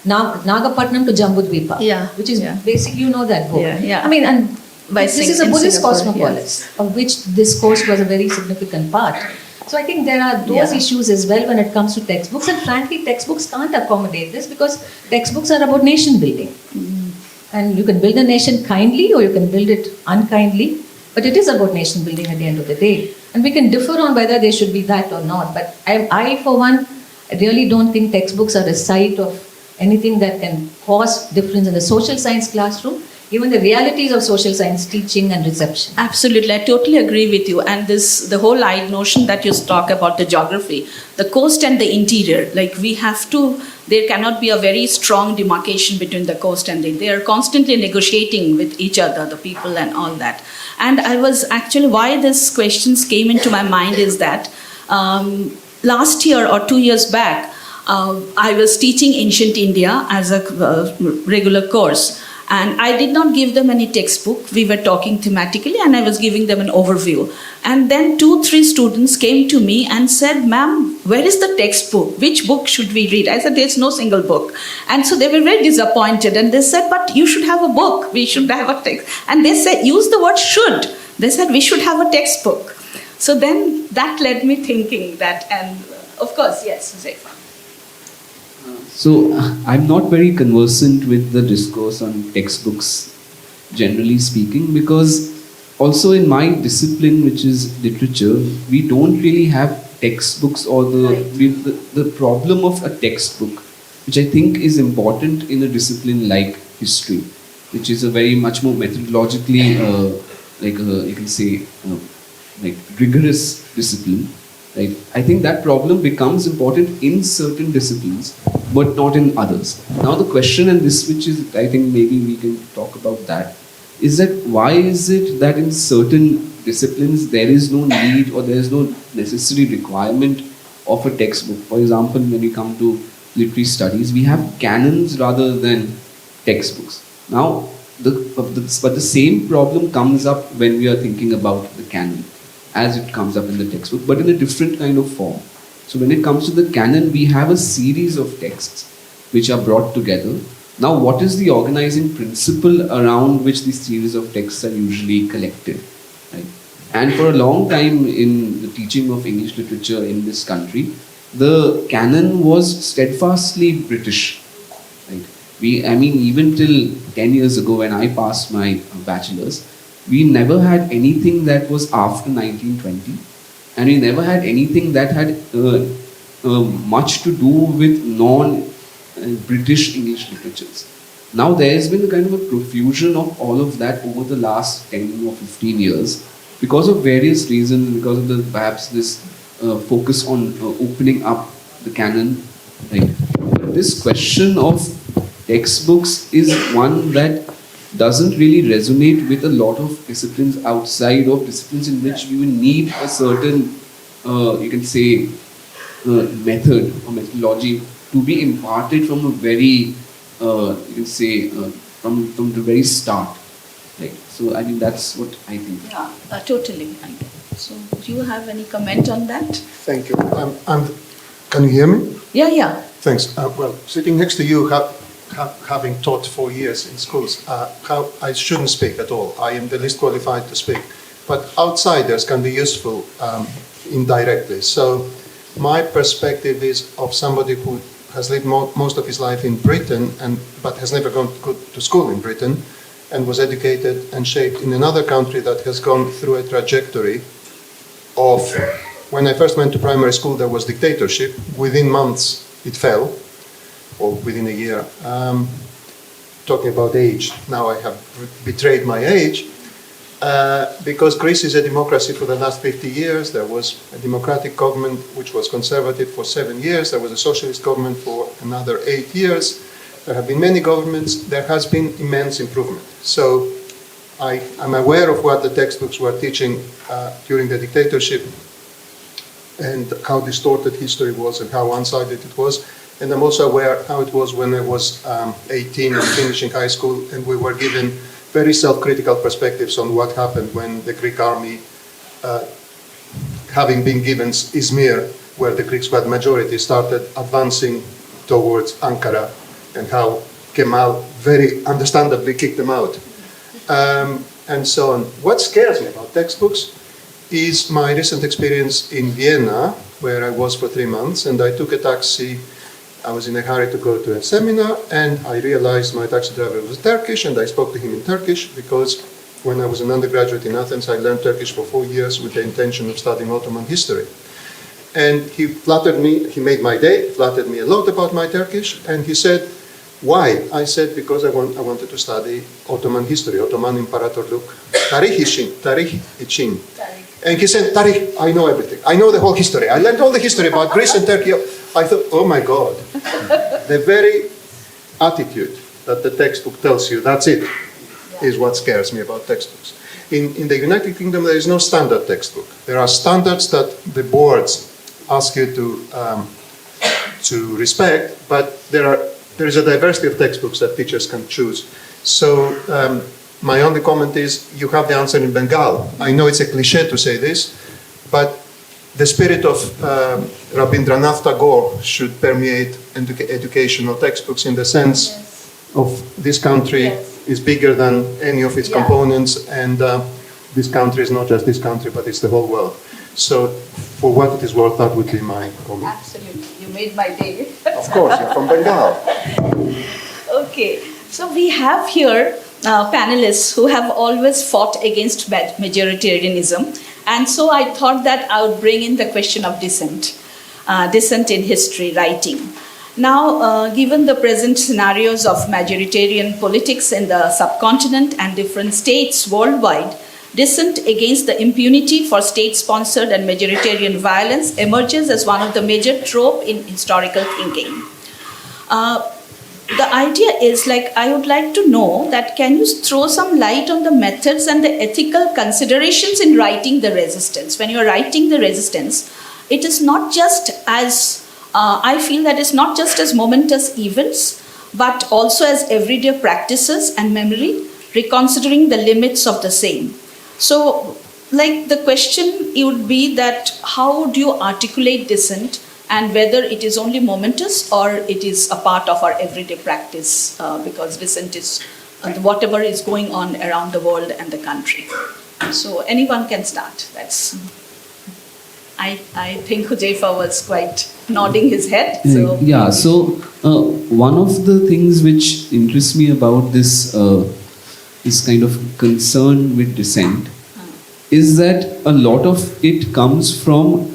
[SPEAKER 4] Nagapatnam to Jambudvipa.
[SPEAKER 2] Yeah,
[SPEAKER 4] Which is
[SPEAKER 2] yeah.
[SPEAKER 4] basically, you know that book.
[SPEAKER 2] Yeah.
[SPEAKER 4] I mean, and
[SPEAKER 2] By
[SPEAKER 4] this is a
[SPEAKER 2] in
[SPEAKER 4] Buddhist
[SPEAKER 2] Singapore,
[SPEAKER 4] cosmopolis,
[SPEAKER 2] yes.
[SPEAKER 4] of which this coast was a very significant part. So I think there are those
[SPEAKER 2] Yeah.
[SPEAKER 4] issues as well when it comes to textbooks. And frankly, textbooks can't accommodate this because textbooks are about nation building. And you can build a nation kindly or you can build it unkindly. But it is about nation building at the end of the day. And we can differ on whether they should be that or not. But I for one, really don't think textbooks are a site of anything that can cause difference in the social science classroom, even the realities of social science teaching and reception.
[SPEAKER 2] Absolutely, I totally agree with you. And the whole notion that you talk about the geography, the coast and the interior, like we have to, there cannot be a very strong demarcation between the coast and they are constantly negotiating with each other, the people and all that. And I was actually, why these questions came into my mind is that last year or 2 years back, I was teaching ancient India as a regular course. And I did not give them any textbook. We were talking thematically and I was giving them an overview. And then 2-3 students came to me and said, "Ma'am, where is the textbook? Which book should we read?" I said, "There's no single book." And so they were very disappointed and they said, "But you should have a book. We should have a text." And they said, use the word should. They said, "We should have a textbook." So then that led me thinking that, and of course, yes, Huzaifa.
[SPEAKER 5] So I'm not very conversant with the discourse on textbooks, generally speaking, because also in my discipline, which is literature, we don't really have textbooks or the problem of a textbook, which I think is important in a discipline like history, which is a very much more methodologically, you can say, like rigorous discipline. Right? I think that problem becomes important in certain disciplines, but not in others. Now the question, and this which is, I think maybe we can talk about that, is that why is it that in certain disciplines there is no need or there is no necessary requirement of a textbook? For example, when we come to literary studies, we have canons rather than textbooks. Now, but the same problem comes up when we are thinking about the canon, as it comes up in the textbook, but in a different kind of form. So when it comes to the canon, we have a series of texts which are brought together. Now, what is the organizing principle around which these series of texts are usually collected? Right? And for a long time in the teaching of English literature in this country, the canon was steadfastly British. Right? Even till 10 years ago when I passed my bachelor's, we never had anything that was after 1920, and we never had anything that had much to do with non-British English literatures. Now there has been a kind of a profusion of all of that over the last 10 or 15 years because of various reasons, because of perhaps this focus on opening up the canon. Right? This question of textbooks is one that doesn't really resonate with a lot of disciplines outside of disciplines in which you need a certain, you can say, method or methodology to be imparted from a very, you can say, from the very start. Right. So I mean that's what I think.
[SPEAKER 2] Yeah, totally. So do you have any comment on that?
[SPEAKER 6] Thank you. Can you hear me?
[SPEAKER 2] Yeah, yeah.
[SPEAKER 6] Thanks. Well, sitting next to you, having taught 4 years in schools, how I shouldn't speak at all. I am the least qualified to speak. But outsiders can be useful indirectly. So my perspective is of somebody who has lived most of his life in Britain, but has never gone to school in Britain, and was educated and shaped in another country that has gone through a trajectory of, when I first went to primary school, there was dictatorship. Within months, it fell, or within a year. Talking about age, now I have betrayed my age, because Greece is a democracy for the last 50 years. There was a democratic government which was conservative for 7 years. There was a socialist government for another 8 years. There have been many governments. There has been immense improvement. So I'm aware of what the textbooks were teaching during the dictatorship and how distorted history was and how one-sided it was. And I'm also aware how it was when I was 18 and finishing high school, and we were given very self-critical perspectives on what happened when the Greek army, having been given Izmir, where the Greeks were the majority, started advancing towards Ankara, and how Kemal very understandably kicked them out, and so on. What scares me about textbooks is my recent experience in Vienna, where I was for 3 months, and I took a taxi. I was in a hurry to go to a seminar, and I realized my taxi driver was Turkish, and I spoke to him in Turkish because when I was an undergraduate in Athens, I learned Turkish for 4 years with the intention of studying Ottoman history. And he flattered me, he made my day, flattered me a lot about my Turkish, and he said, why? I said, because I wanted to study Ottoman history, Ottoman İmparatorluk, tarih için. And he said, Tarih, I know everything. I know the whole history. I learned all the history about Greece and Turkey. I thought, oh my God. The very attitude that the textbook tells you, that's it, is what scares me about textbooks. In the United Kingdom, there is no standard textbook. There are standards that the boards ask you to respect, but there is a diversity of textbooks that teachers can choose. So my only comment is you have the answer in Bengal. I know it's a cliche to say this, but the spirit of Rabindranath Tagore should permeate educational textbooks in the sense of this country is bigger than any of its components, and this country is not just this country, but it's the whole world. So for what it is worth, that would be my comment.
[SPEAKER 2] Absolutely. You made my day.
[SPEAKER 6] Of course, you're from Bengal.
[SPEAKER 2] Okay. So we have here panelists who have always fought against majoritarianism. And so I thought that I would bring in the question of dissent, dissent in history writing. Now, given the present scenarios of majoritarian politics in the subcontinent and different states worldwide, dissent against the impunity for state-sponsored and majoritarian violence emerges as one of the major tropes in historical thinking. The idea is, I would like to know that can you throw some light on the methods and the ethical considerations in writing the resistance? When you're writing the resistance, it is not just as, I feel that it's not just as momentous events, but also as everyday practices and memory, reconsidering the limits of the same. So, the question would be that how do you articulate dissent, and whether it is only momentous or it is a part of our everyday practice, because dissent is whatever is going on around the world and the country. So anyone can start. I think Huzaifa was quite nodding his head. So
[SPEAKER 5] yeah, so one of the things which interests me about this kind of concern with dissent is that a lot of it comes from,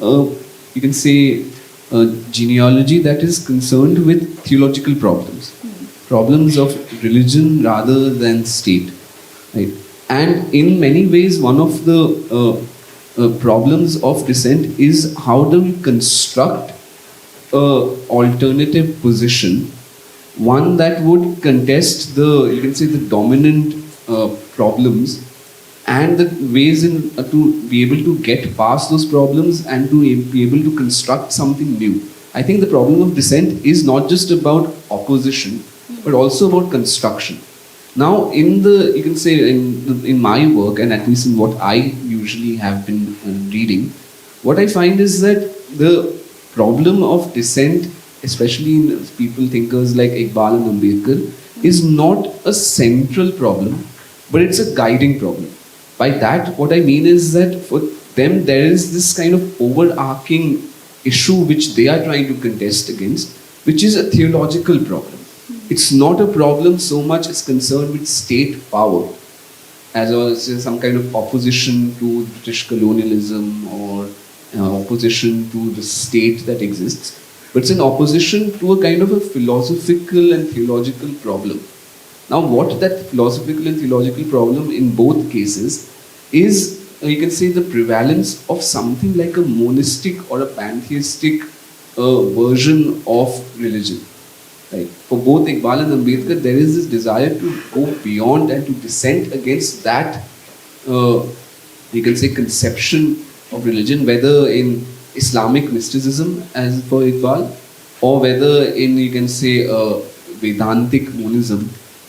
[SPEAKER 5] you can say, genealogy that is concerned with theological problems, problems of religion rather than state, right? And in many ways, one of the problems of dissent is how do we construct an alternative position, one that would contest the, you can say, the dominant problems and the ways in to be able to get past those problems and to be able to construct something new. I think the problem of dissent is not just about opposition, but also about construction. Now, you can say in my work, and at least in what I usually have been reading, what I find is that the problem of dissent, especially in people, thinkers like Iqbal and Ambedkar, is not a central problem, but it's a guiding problem. By that, what I mean is that for them, there is this kind of overarching issue which they are trying to contest against, which is a theological problem. It's not a problem so much as concerned with state power, as some kind of opposition to British colonialism or opposition to the state that exists, but it's an opposition to a kind of a philosophical and theological problem. Now, what that philosophical and theological problem in both cases is, you can say, the prevalence of something like a monistic or a pantheistic version of religion. Right? For both Iqbal and Ambedkar, there is this desire to go beyond and to dissent against that, you can say, conception of religion, whether in Islamic mysticism, as for Iqbal, or whether in, you can say, Vedantic monism,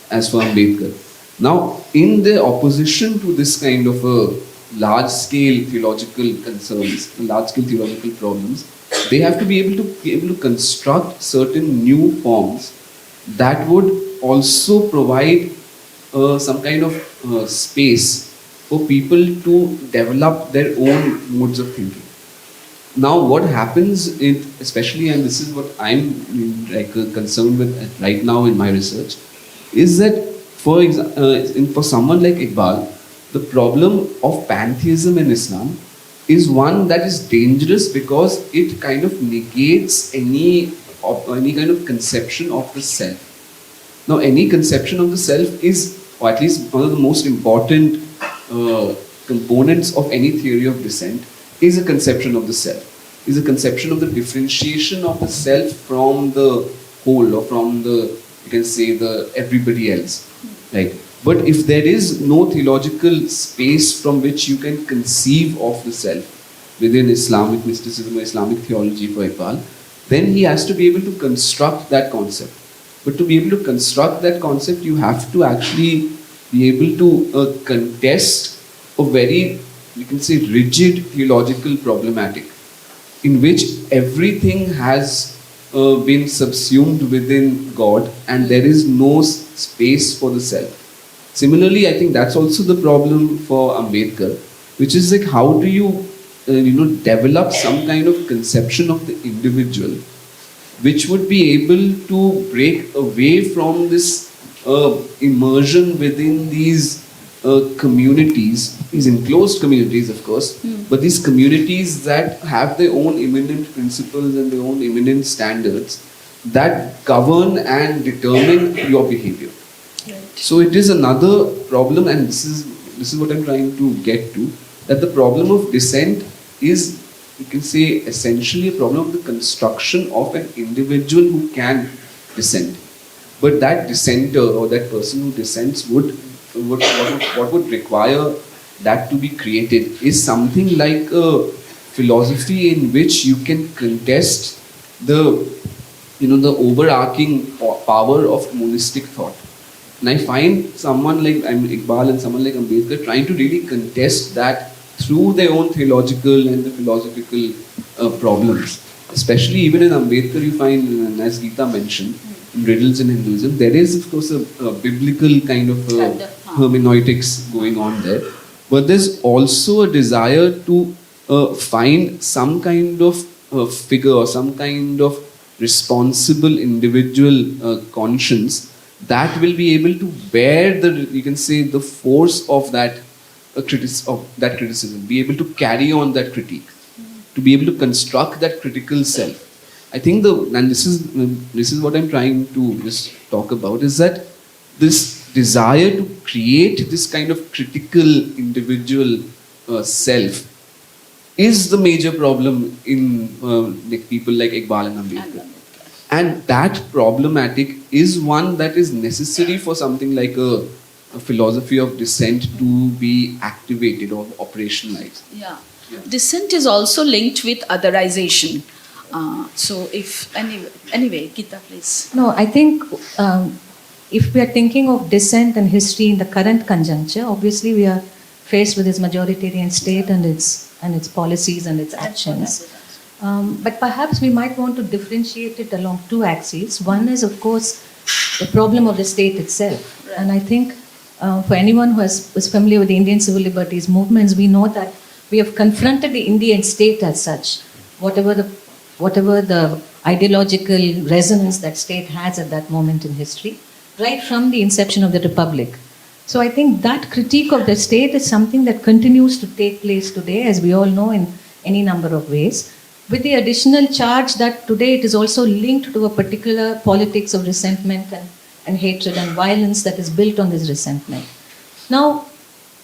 [SPEAKER 5] as for Ambedkar. Now, in the opposition to this kind of a large-scale theological concerns, large-scale theological problems, they have to be able to construct certain new forms that would also provide some kind of space for people to develop their own modes of thinking. Now, what happens, especially, and this is what I'm concerned with right now in my research, is that for someone like Iqbal, the problem of pantheism in Islam is one that is dangerous because it kind of negates any kind of conception of the self. Now, any conception of the self is, or at least one of the most important components of any theory of dissent, is a conception of the self, is a conception of the differentiation of the self from the whole, or from the, you can say, the everybody else. Right? But if there is no theological space from which you can conceive of the self within Islamic mysticism or Islamic theology for Iqbal, then he has to be able to construct that concept. But to be able to construct that concept, you have to actually be able to contest a very, you can say, rigid theological problematic in which everything has been subsumed within God and there is no space for the self. Similarly, I think that's also the problem for Ambedkar, which is like, how do you, develop some kind of conception of the individual which would be able to break away from this immersion within these communities, these enclosed communities, of course, but these communities that have their own immanent principles and their own immanent standards that govern and determine your behavior. Right. So it is another problem, and this is what I'm trying to get to, that the problem of dissent is, you can say, essentially a problem of the construction of an individual who can dissent. But that dissenter or that person who dissents what would require that to be created is something like a philosophy in which you can contest the overarching power of monistic thought. And I find someone like Iqbal and someone like Ambedkar trying to really contest that through their own theological and the philosophical problems. Especially even in Ambedkar, you find, and as Geetha mentioned, in riddles in Hinduism, there is, of course, a biblical kind of hermeneutics going on there. But there's also a desire to find some kind of figure or some kind of responsible individual conscience that will be able to bear the force of that criticism, be able to carry on that critique, to be able to construct that critical self. I think this is what I'm trying to just talk about, is that this desire to create this kind of critical individual self is the major problem in people like Iqbal and Ambedkar. And that problematic is one that is necessary for something like a philosophy of dissent to be activated or operationalized.
[SPEAKER 2] Yeah. Dissent is also linked with otherization. So if anyway, Geetha, please.
[SPEAKER 4] No, I think if we are thinking of dissent and history in the current conjuncture, obviously we are faced with this majoritarian state and its policies and its actions. But perhaps we might want to differentiate it along two axes. One is, of course, the problem of the state itself. Right. And I think for anyone who is familiar with the Indian civil liberties movements, we know that we have confronted the Indian state as such, whatever the ideological resonance that state has at that moment in history, right from the inception of the republic. So I think that critique of the state is something that continues to take place today, as we all know, in any number of ways, with the additional charge that today it is also linked to a particular politics of resentment and hatred and violence that is built on this resentment. Now,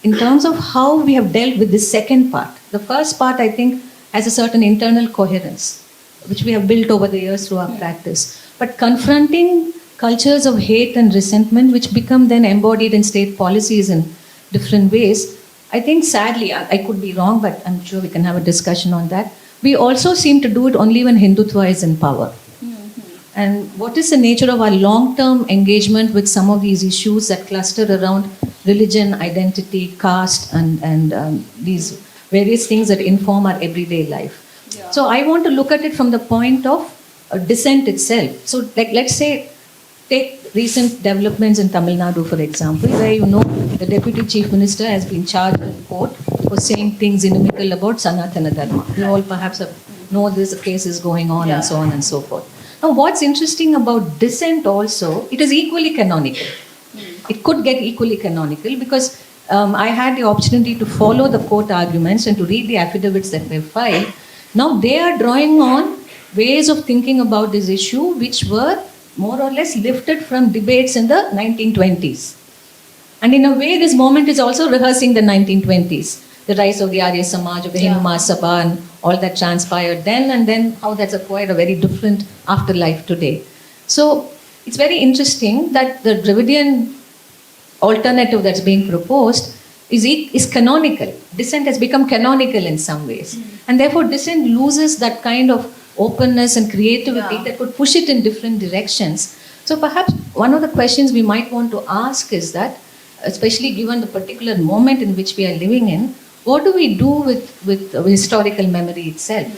[SPEAKER 4] in terms of how we have dealt with this second part, the first part, I think, has a certain internal coherence, which we have built over the years through our practice. But confronting cultures of hate and resentment, which become then embodied in state policies in different ways, I think sadly, I could be wrong, but I'm sure we can have a discussion on that. We also seem to do it only when Hindutva is in power. And what is the nature of our long-term engagement with some of these issues that cluster around religion, identity, caste, and these various things that inform our everyday life? Yeah. So I want to look at it from the point of dissent itself. So let's say, take recent developments in Tamil Nadu, for example, where the Deputy Chief Minister has been charged in court for saying things inimical about Sanatana Dharma. You all perhaps know this case is going on and so on and so forth. Now, what's interesting about dissent also, it is equally canonical. It could get equally canonical because I had the opportunity to follow the court arguments and to read the affidavits that were filed. Now, they are drawing on ways of thinking about this issue which were more or less lifted from debates in the 1920s. And in a way, this moment is also rehearsing the 1920s. The rise of the Arya Samaj, of the Hindu Mahasabha, and all that transpired then, and then how that's acquired a very different afterlife today. So it's very interesting that the Dravidian alternative that's being proposed is canonical. Dissent has become canonical in some ways. And therefore, dissent loses that kind of openness and creativity that could push it in different directions. So perhaps one of the questions we might want to ask is that, especially given the particular moment in which we are living in, what do we do with historical memory itself?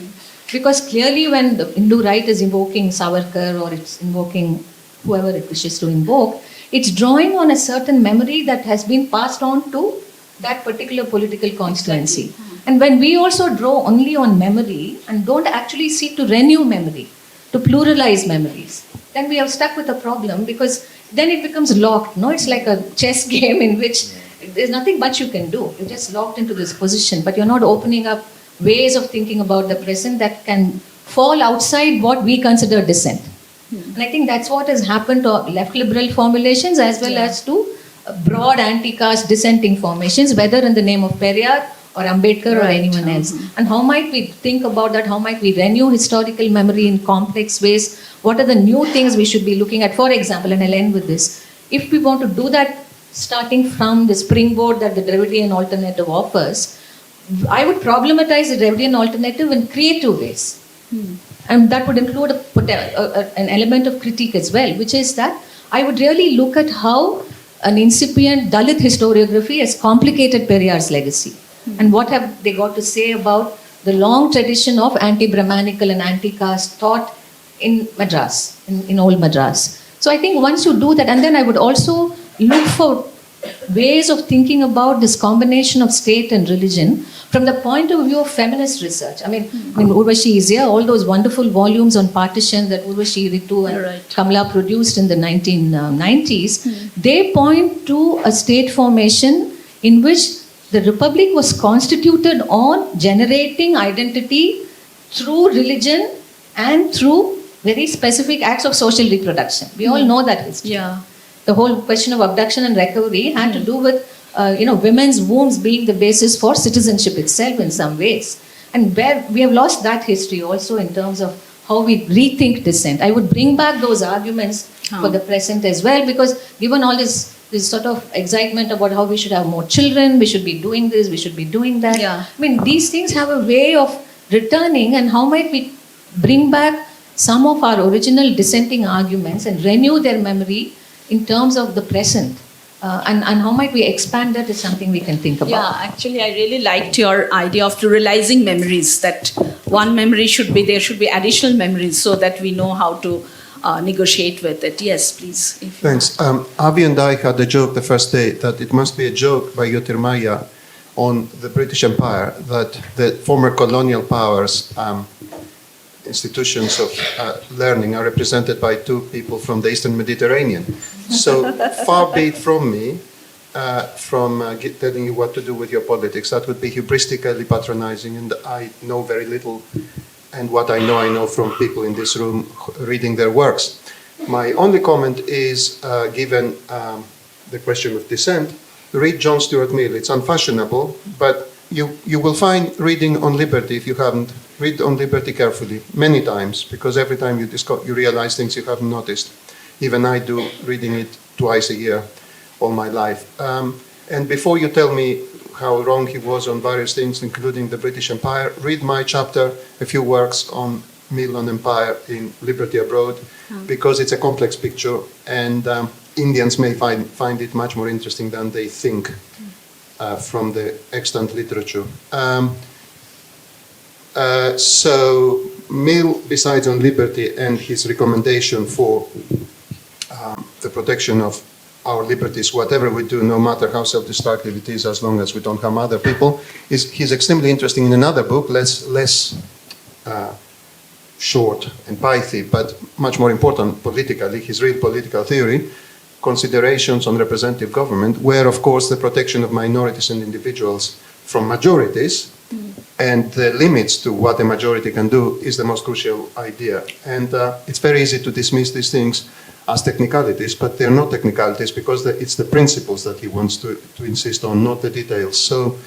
[SPEAKER 4] Because clearly when the Hindu right is invoking Savarkar or it's invoking whoever it wishes to invoke, it's drawing on a certain memory that has been passed on to that particular political constituency. And when we also draw only on memory and don't actually seek to renew memory, to pluralize memories, then we are stuck with a problem because then it becomes locked. No, it's like a chess game in which there's nothing much you can do. You're just locked into this position, but you're not opening up ways of thinking about the present that can fall outside what we consider dissent. And I think that's what has happened to left liberal formulations as well as to broad anti-caste dissenting formations, whether in the name of Periyar or Ambedkar or anyone else. And how might we think about that? How might we renew historical memory in complex ways? What are the new things we should be looking at? For example, and I'll end with this, if we want to do that starting from the springboard that the Dravidian alternative offers, I would problematize the Dravidian alternative in creative ways. And that would include an element of critique as well, which is that I would really look at how an incipient Dalit historiography has complicated Periyar's legacy. And what have they got to say about the long tradition of anti-Brahmanical and anti-caste thought in Madras, in old Madras. So I think once you do that, and then I would also look for ways of thinking about this combination of state and religion from the point of view of feminist research. I mean Urvashi is here, all those wonderful volumes on partition that Urvashi, Ritu and Kamala produced in the 1990s, they point to a state formation in which the Republic was constituted on generating identity through religion and through very specific acts of social reproduction. We all know that history.
[SPEAKER 2] Yeah.
[SPEAKER 4] The whole question of abduction and recovery had to do with women's wombs being the basis for citizenship itself in some ways. And where we have lost that history also in terms of how we rethink dissent. I would bring back those arguments for the present as well, because given all this this sort of excitement about how we should have more children, we should be doing this, we should be doing that.
[SPEAKER 2] Yeah.
[SPEAKER 4] I mean, these things have a way of returning, and how might we bring back some of our original dissenting arguments and renew their memory in terms of the present? And how might we expand that is something we can think about.
[SPEAKER 2] Yeah, actually, I really liked your idea of pluralizing memories, that one memory should be, there should be additional memories so that we know how to negotiate with it. Yes, please. If you
[SPEAKER 6] Thanks. Avi and I had a joke the first day that it must be a joke by Yotirmaya on the British Empire that the former colonial powers institutions of learning are represented by two people from the Eastern Mediterranean. So far be it from me telling you what to do with your politics. That would be hubristically patronizing, and I know very little. And what I know from people in this room reading their works. My only comment is, given the question of dissent, read John Stuart Mill. It's unfashionable, but you will find reading on liberty, if you haven't, read on liberty carefully, many times, because every time you realize things you haven't noticed. Even I do, reading it twice a year all my life. And before you tell me how wrong he was on various things, including the British Empire, read my chapter, a few works on Mill on Empire in Liberty Abroad, because it's a complex picture, and Indians may find it much more interesting than they think from the extant literature. So Mill, besides on liberty and his recommendation for the protection of our liberties, whatever we do, no matter how self-destructive it is, as long as we don't harm other people, he's extremely interesting in another book, less short and pithy, but much more important politically, his real political theory, Considerations on Representative Government, where, of course, the protection of minorities and individuals from majorities and the limits to what a majority can do is the most crucial idea. And it's very easy to dismiss these things as technicalities, but they're not technicalities because it's the principles that he wants to insist on, not the details. So,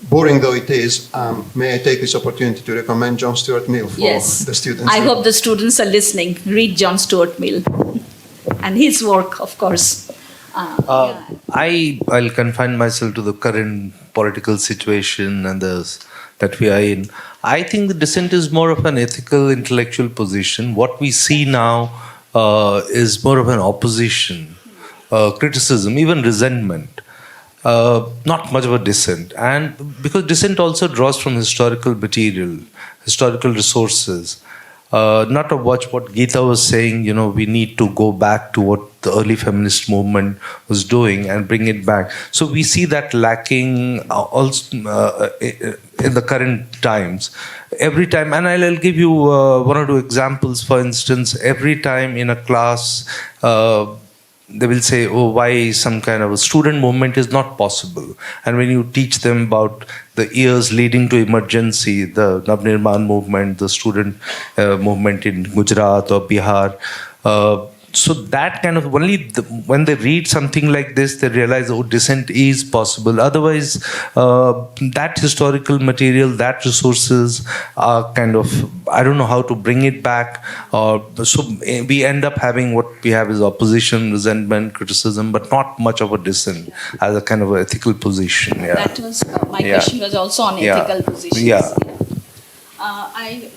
[SPEAKER 6] boring though it is, may I take this opportunity to recommend John Stuart Mill for the students?
[SPEAKER 2] I hope the students are listening. Read John Stuart Mill and his work, of course.
[SPEAKER 3] I'll confine myself to the current political situation and that we are in. I think the dissent is more of an ethical, intellectual position. What we see now is more of an opposition, criticism, even resentment. Not much of a dissent. And because dissent also draws from historical material, historical resources. Not to watch what Geetha was saying, we need to go back to what the early feminist movement was doing and bring it back. So we see that lacking also in the current times. Every time, and I'll give you one or two examples. For instance, every time in a class, they will say, why some kind of a student movement is not possible. And when you teach them about the years leading to emergency, the Navnirman movement, the student movement in Gujarat or Bihar, so that kind of, when they read something like this, they realize, dissent is possible. Otherwise, that historical material, that resources are kind of, I don't know how to bring it back. So we end up having what we have is opposition, resentment, criticism, but not much of a dissent as a kind of ethical position. Yeah.
[SPEAKER 2] That was, my question was also on ethical positions.
[SPEAKER 3] Yeah.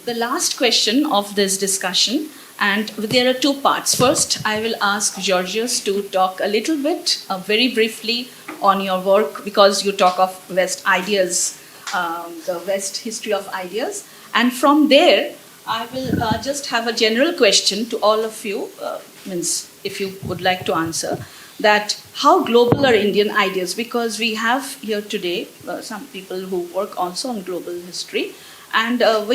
[SPEAKER 2] The last question of this discussion, and there are two parts. First, I will ask Georgios to talk a little bit, very briefly, on your work, because you talk of West ideas, the West history of ideas. And from there, I will just have a general question to all of you, if you would like to answer, that how global are Indian ideas? Because we have here today some people who work also on global history. And by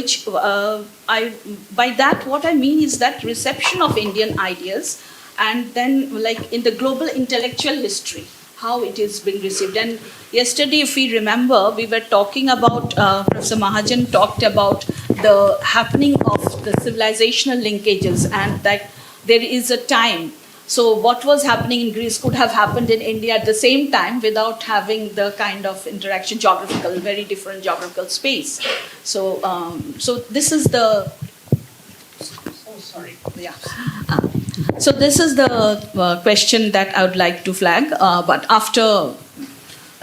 [SPEAKER 2] that, what I mean is that reception of Indian ideas, and then like in the global intellectual history, how it is being received. And yesterday, if we remember, we were talking about, Professor Mahajan talked about the happening of the civilizational linkages, and that there is a time. So what was happening in Greece could have happened in India at the same time without having the kind of interaction, very different geographical space. So, so this is the. Oh, sorry. Yeah. So this is the question that I would like to flag, but after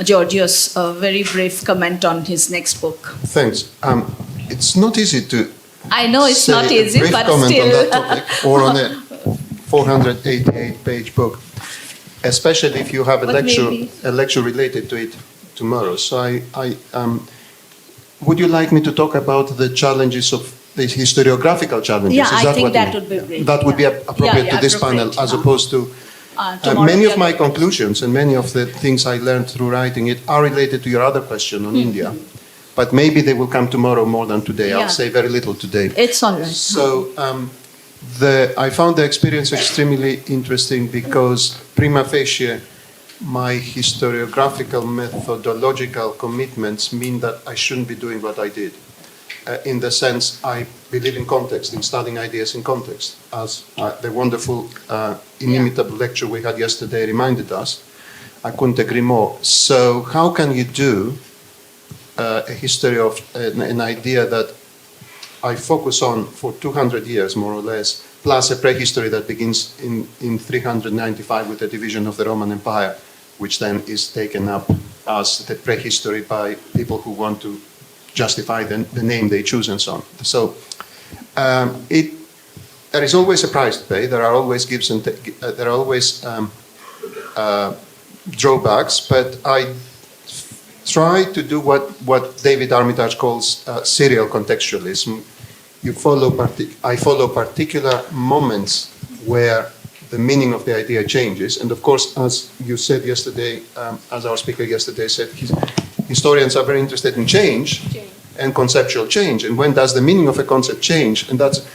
[SPEAKER 2] Georgios, a very brief comment on his next book.
[SPEAKER 6] Thanks. It's not easy to
[SPEAKER 2] I know it's
[SPEAKER 6] say
[SPEAKER 2] not easy,
[SPEAKER 6] a brief
[SPEAKER 2] but
[SPEAKER 6] comment
[SPEAKER 2] still.
[SPEAKER 6] on that topic or on a 488-page book, especially if you have
[SPEAKER 2] But maybe.
[SPEAKER 6] a lecture related to it tomorrow. So would you like me to talk about the challenges of the historiographical challenges?
[SPEAKER 2] Yeah,
[SPEAKER 6] Is
[SPEAKER 2] I
[SPEAKER 6] that
[SPEAKER 2] think
[SPEAKER 6] what you
[SPEAKER 2] that
[SPEAKER 6] mean?
[SPEAKER 2] would be great.
[SPEAKER 6] That would be appropriate
[SPEAKER 2] Yeah,
[SPEAKER 6] to this
[SPEAKER 2] appropriate,
[SPEAKER 6] panel, as
[SPEAKER 2] yeah.
[SPEAKER 6] opposed to
[SPEAKER 2] Tomorrow
[SPEAKER 6] many
[SPEAKER 2] we
[SPEAKER 6] of
[SPEAKER 2] are
[SPEAKER 6] my
[SPEAKER 2] going-
[SPEAKER 6] conclusions and many of the things I learned through writing it are related to your other question on India. But maybe they will come tomorrow more than today.
[SPEAKER 2] Yeah.
[SPEAKER 6] I'll say very little today.
[SPEAKER 2] It's all right.
[SPEAKER 6] So I found the experience extremely interesting because prima facie, my historiographical methodological commitments mean that I shouldn't be doing what I did. In the sense, I believe in context, in studying ideas in context, as the wonderful, inimitable lecture we had yesterday reminded us. I couldn't agree more. So how can you do a history of an idea that I focus on for 200 years, more or less, plus a prehistory that begins in 395 with the division of the Roman Empire, which then is taken up as the prehistory by people who want to justify the name they choose and so on. So there is always a price to pay. There are always gives and there are always drawbacks, but I try to do what David Armitage calls serial contextualism. I follow particular moments where the meaning of the idea changes. And of course, as you said yesterday, as our speaker yesterday said, historians are very interested in change and conceptual change. And when does the meaning of a concept change? And that's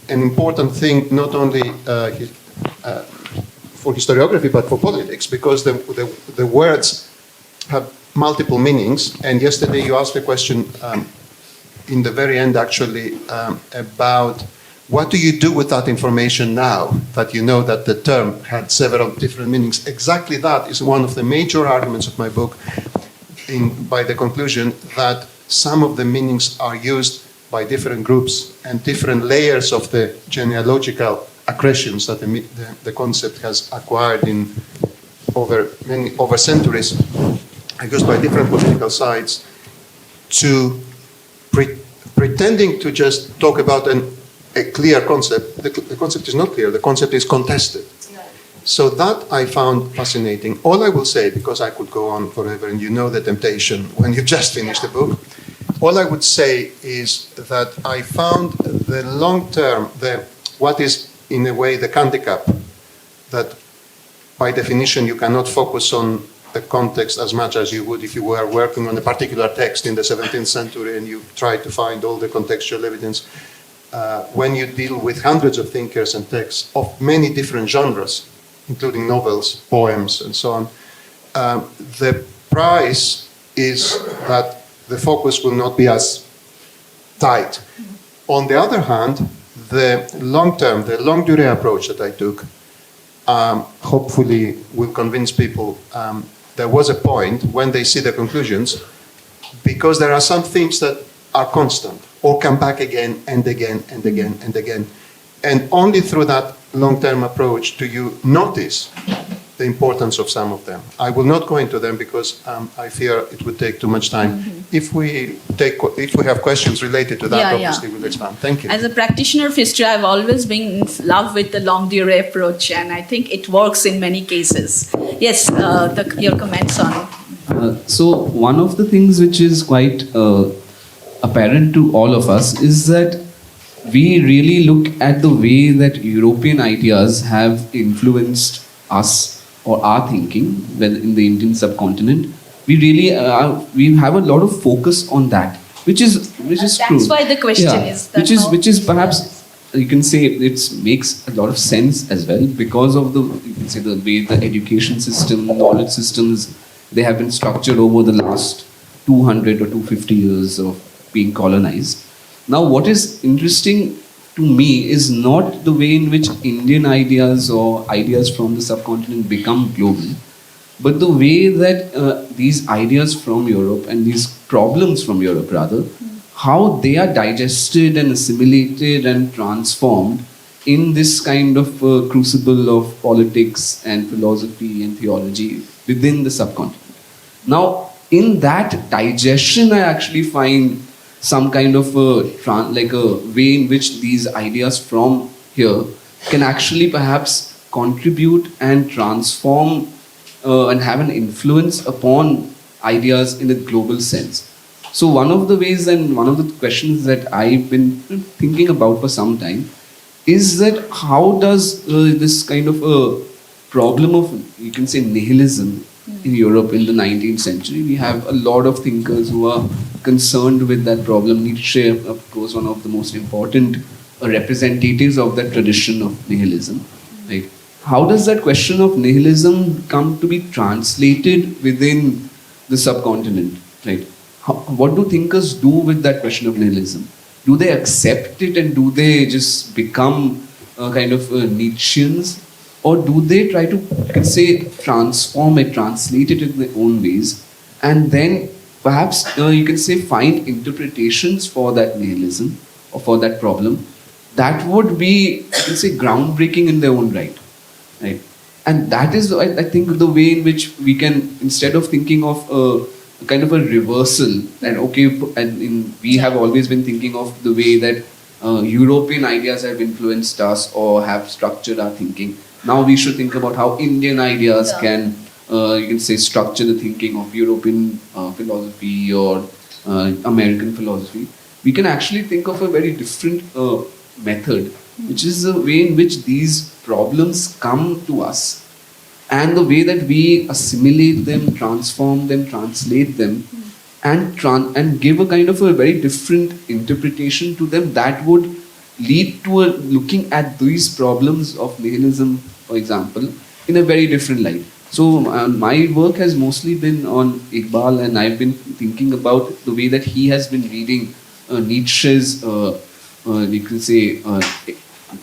[SPEAKER 6] an important thing, not only for historiography, but for politics, because the words have multiple meanings. And yesterday you asked a question in the very end, actually, about what do you do with that information now that you know that the term had several different meanings? Exactly that is one of the major arguments of my book, by the conclusion that some of the meanings are used by different groups and different layers of the genealogical accretions that the concept has acquired over centuries, are used by different political sides to pretending to just talk about a clear concept. The concept is not clear, the concept is contested. So that I found fascinating. All I will say, because I could go on forever, and you know the temptation when you just finished the book, all I would say is that I found the long term, what is in a way the handicap, that by definition you cannot focus on the context as much as you would if you were working on a particular text in the 17th century and you try to find all the contextual evidence. When you deal with hundreds of thinkers and texts of many different genres, including novels, poems, and so on, the price is that the focus will not be as tight. On the other hand, the long-term, the longue durée approach that I took, hopefully will convince people there was a point when they see the conclusions, because there are some themes that are constant or come back again and again and again and again. And only through that long-term approach do you notice the importance of some of them. I will not go into them because I fear it would take too much time. If we have questions related to that, obviously we'll expand. Thank you.
[SPEAKER 2] As a practitioner of history, I've always been in love with the longue durée approach, and I think it works in many cases. Yes, your comments on it.
[SPEAKER 5] So one of the things which is quite apparent to all of us is that we really look at the way that European ideas have influenced us or our thinking in the Indian subcontinent. We really we have a lot of focus on that, which is true.
[SPEAKER 2] That's why the question is that
[SPEAKER 5] which is perhaps you can say it makes a lot of sense as well, because of the way the education system, knowledge systems, they have been structured over the last 200 or 250 years of being colonized. Now, what is interesting to me is not the way in which Indian ideas or ideas from the subcontinent become global, but the way that these ideas from Europe and these problems from Europe rather, how they are digested and assimilated and transformed in this kind of crucible of politics and philosophy and theology within the subcontinent. Now, in that digestion, I actually find some kind of like a way in which these ideas from here can actually perhaps contribute and transform and have an influence upon ideas in a global sense. So one of the ways and one of the questions that I've been thinking about for some time is that how does this kind of a problem of, you can say, nihilism in Europe in the 19th century, we have a lot of thinkers who are concerned with that problem. Nietzsche, of course, one of the most important representatives of that tradition of nihilism. Right? How does that question of nihilism come to be translated within the subcontinent? Right? What do thinkers do with that question of nihilism? Do they accept it and do they just become kind of Nietzscheans? Or do they try to, you can say, transform it, translate it in their own ways, and then perhaps you can say find interpretations for that nihilism or for that problem that would be, you can say, groundbreaking in their own right, right? And that is, I think, the way in which we can, instead of thinking of a kind of a reversal, and okay, we have always been thinking of the way that European ideas have influenced us or have structured our thinking. Now we should think about how Indian ideas can, you can say, structure the thinking of European philosophy or American philosophy. We can actually think of a very different method, which is the way in which these problems come to us and the way that we assimilate them, transform them, translate them, and give a kind of a very different interpretation to them that would lead to looking at these problems of nihilism, for example, in a very different light. So my work has mostly been on Iqbal, and I've been thinking about the way that he has been reading Nietzsche's, you can say,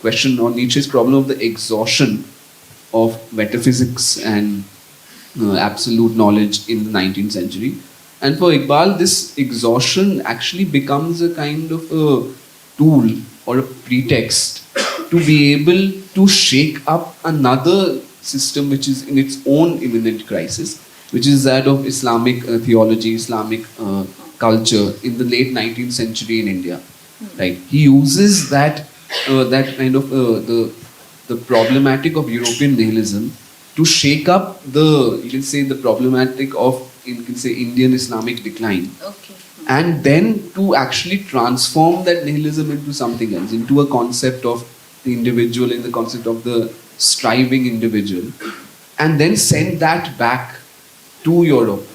[SPEAKER 5] question on Nietzsche's problem of the exhaustion of metaphysics and absolute knowledge in the 19th century. And for Iqbal, this exhaustion actually becomes a kind of a tool or a pretext to be able to shake up another system which is in its own imminent crisis, which is that of Islamic theology, Islamic culture in the late 19th century in India. Right? He uses that kind of the problematic of European nihilism to shake up the, you can say, the problematic of, you can say, Indian Islamic decline.
[SPEAKER 2] Okay.
[SPEAKER 5] And then to actually transform that nihilism into something else, into a concept of the individual, in the concept of the striving individual, and then send that back to Europe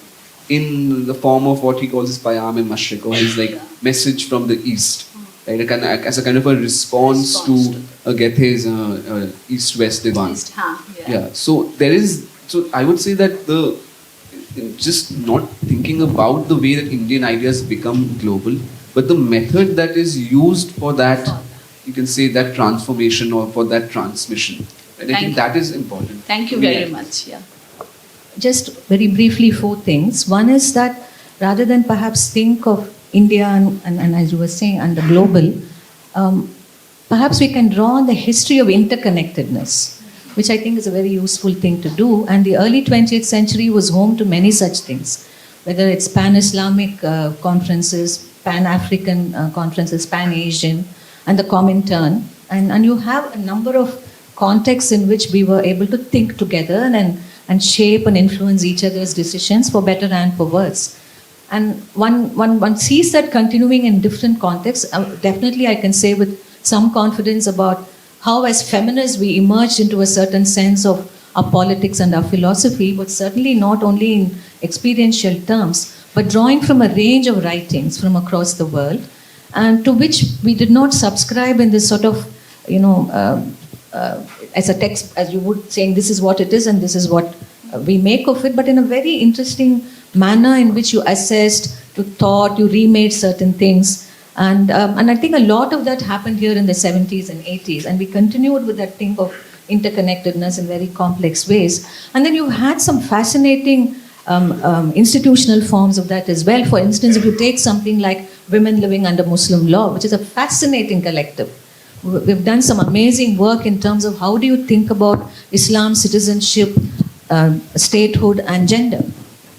[SPEAKER 5] in the form of what he calls his Payam-e-Mashriq, or his like message from the East, right? As a kind of a response to Gethe's East-West Divan. Yeah. So there is. So I would say that just not thinking about the way that Indian ideas become global, but the method that is used for that, you can say, that transformation or for that transmission. And I think that is important.
[SPEAKER 2] Thank you very much. Yeah.
[SPEAKER 4] Just very briefly, 4 things. One is that rather than perhaps think of India and as you were saying, and the global, perhaps we can draw on the history of interconnectedness, which I think is a very useful thing to do. And the early 20th century was home to many such things, whether it's Pan-Islamic conferences, Pan-African conferences, Pan-Asian, and the Comintern. And you have a number of contexts in which we were able to think together and shape and influence each other's decisions for better and for worse. And one sees that continuing in different contexts. Definitely I can say with some confidence about how as feminists we emerged into a certain sense of our politics and our philosophy, but certainly not only in experiential terms, but drawing from a range of writings from across the world, and to which we did not subscribe in this sort of, as a text, as you would, saying this is what it is and this is what we make of it, but in a very interesting manner in which you assessed, you thought, you remade certain things. And I think a lot of that happened here in the 70s and 80s, and we continued with that thing of interconnectedness in very complex ways. And then you had some fascinating institutional forms of that as well. For instance, if you take something like Women Living Under Muslim Law, which is a fascinating collective, We've done some amazing work in terms of how do you think about Islam, citizenship, statehood, and gender.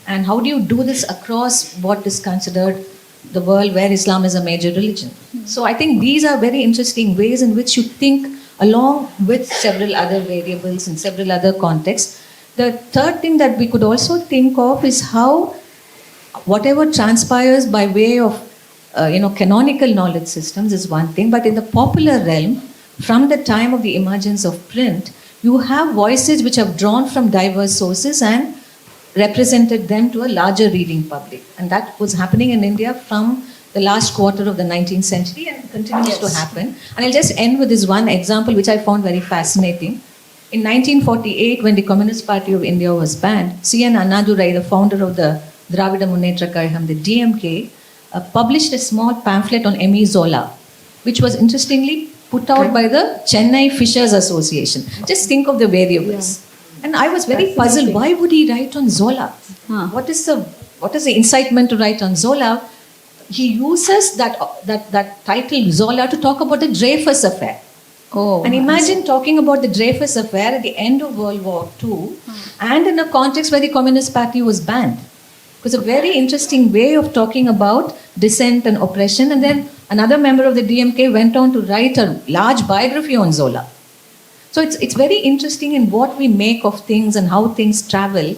[SPEAKER 4] And how do you do this across what is considered the world where Islam is a major religion? So I think these are very interesting ways in which you think along with several other variables in several other contexts. The third thing that we could also think of is how whatever transpires by way of canonical knowledge systems is one thing, but in the popular realm, from the time of the emergence of print, you have voices which have drawn from diverse sources and represented them to a larger reading public. And that was happening in India from the last quarter of the 19th century and continues to happen. And I'll just end with this one example which I found very fascinating. In 1948, when the Communist Party of India was banned, C.N. Annadurai, the founder of the Dravida Munnetra Kazhagam, the DMK, published a small pamphlet on Emile Zola, which was interestingly put out by the Chennai Fishers Association. Just think of the variables. Yeah. And I was very puzzled. Why would he write on Zola? What is the incitement to write on Zola? He uses that title Zola to talk about the Dreyfus affair. Oh, and imagine talking about the Dreyfus affair at the end of World War II and in a context where the Communist Party was banned. It was a very interesting way of talking about dissent and oppression. And then another member of the DMK went on to write a large biography on Zola. So it's very interesting in what we make of things and how things travel.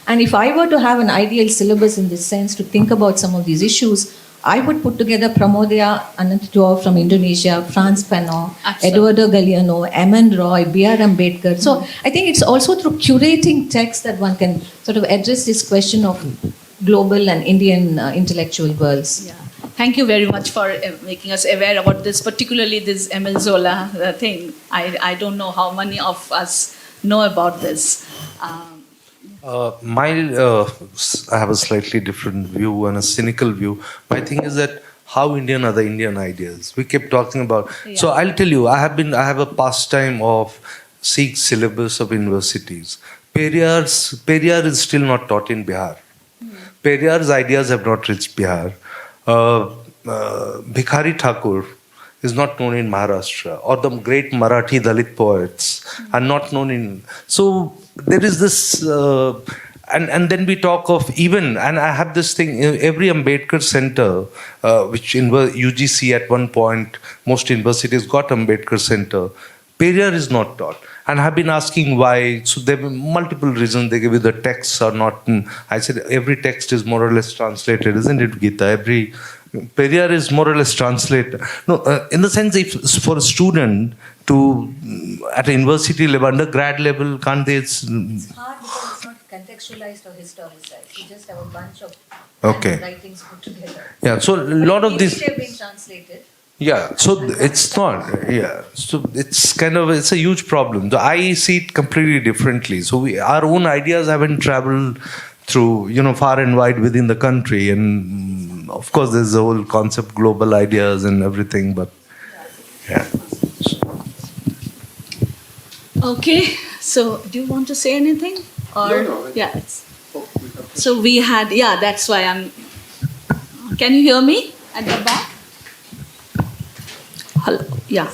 [SPEAKER 4] And if I were to have an ideal syllabus in this sense to think about some of these issues, I would put together Pramodya Anantatua from Indonesia, Franz Fanon, Eduardo Galeano, M.N. Roy, B.R. Ambedkar. So I think it's also through curating texts that one can sort of address this question of global and Indian intellectual worlds.
[SPEAKER 2] Yeah. Thank you very much for making us aware about this, particularly this Emile Zola thing. I don't know how many of us know about this.
[SPEAKER 3] I have a slightly different view and a cynical view. My thing is that how Indian are the Indian ideas? We kept talking about. Yeah. So I'll tell you, I have a pastime of seeing syllabus of universities. Periyar is still not taught in Bihar. Periyar's ideas have not reached Bihar. Bhikhari Thakur is not known in Maharashtra, or the great Marathi Dalit poets are not known in. So there is this, and then we talk of even, and I have this thing, every Ambedkar Center, which in UGC at one point, most universities got Ambedkar Center. Periyar is not taught. And I've been asking why. So there are multiple reasons. They give you the texts are not. I said every text is more or less translated, isn't it, Geetha? Periyar is more or less translated. No, in the sense, if for a student to at a university level, undergrad level, can't they?
[SPEAKER 4] It's hard because it's not contextualized or historicized. You just have a bunch of writings put together.
[SPEAKER 3] Yeah. So a lot of these
[SPEAKER 4] have been translated.
[SPEAKER 3] Yeah, so it's not, so it's a huge problem. So I see it completely differently. So our own ideas haven't traveled through, far and wide within the country. And of course, there's the whole concept, global ideas and everything, but yeah.
[SPEAKER 2] Okay, so do you want to say anything? Or,
[SPEAKER 6] no.
[SPEAKER 2] Yeah. So we had, that's why can you hear me at the back? Hello. Yeah.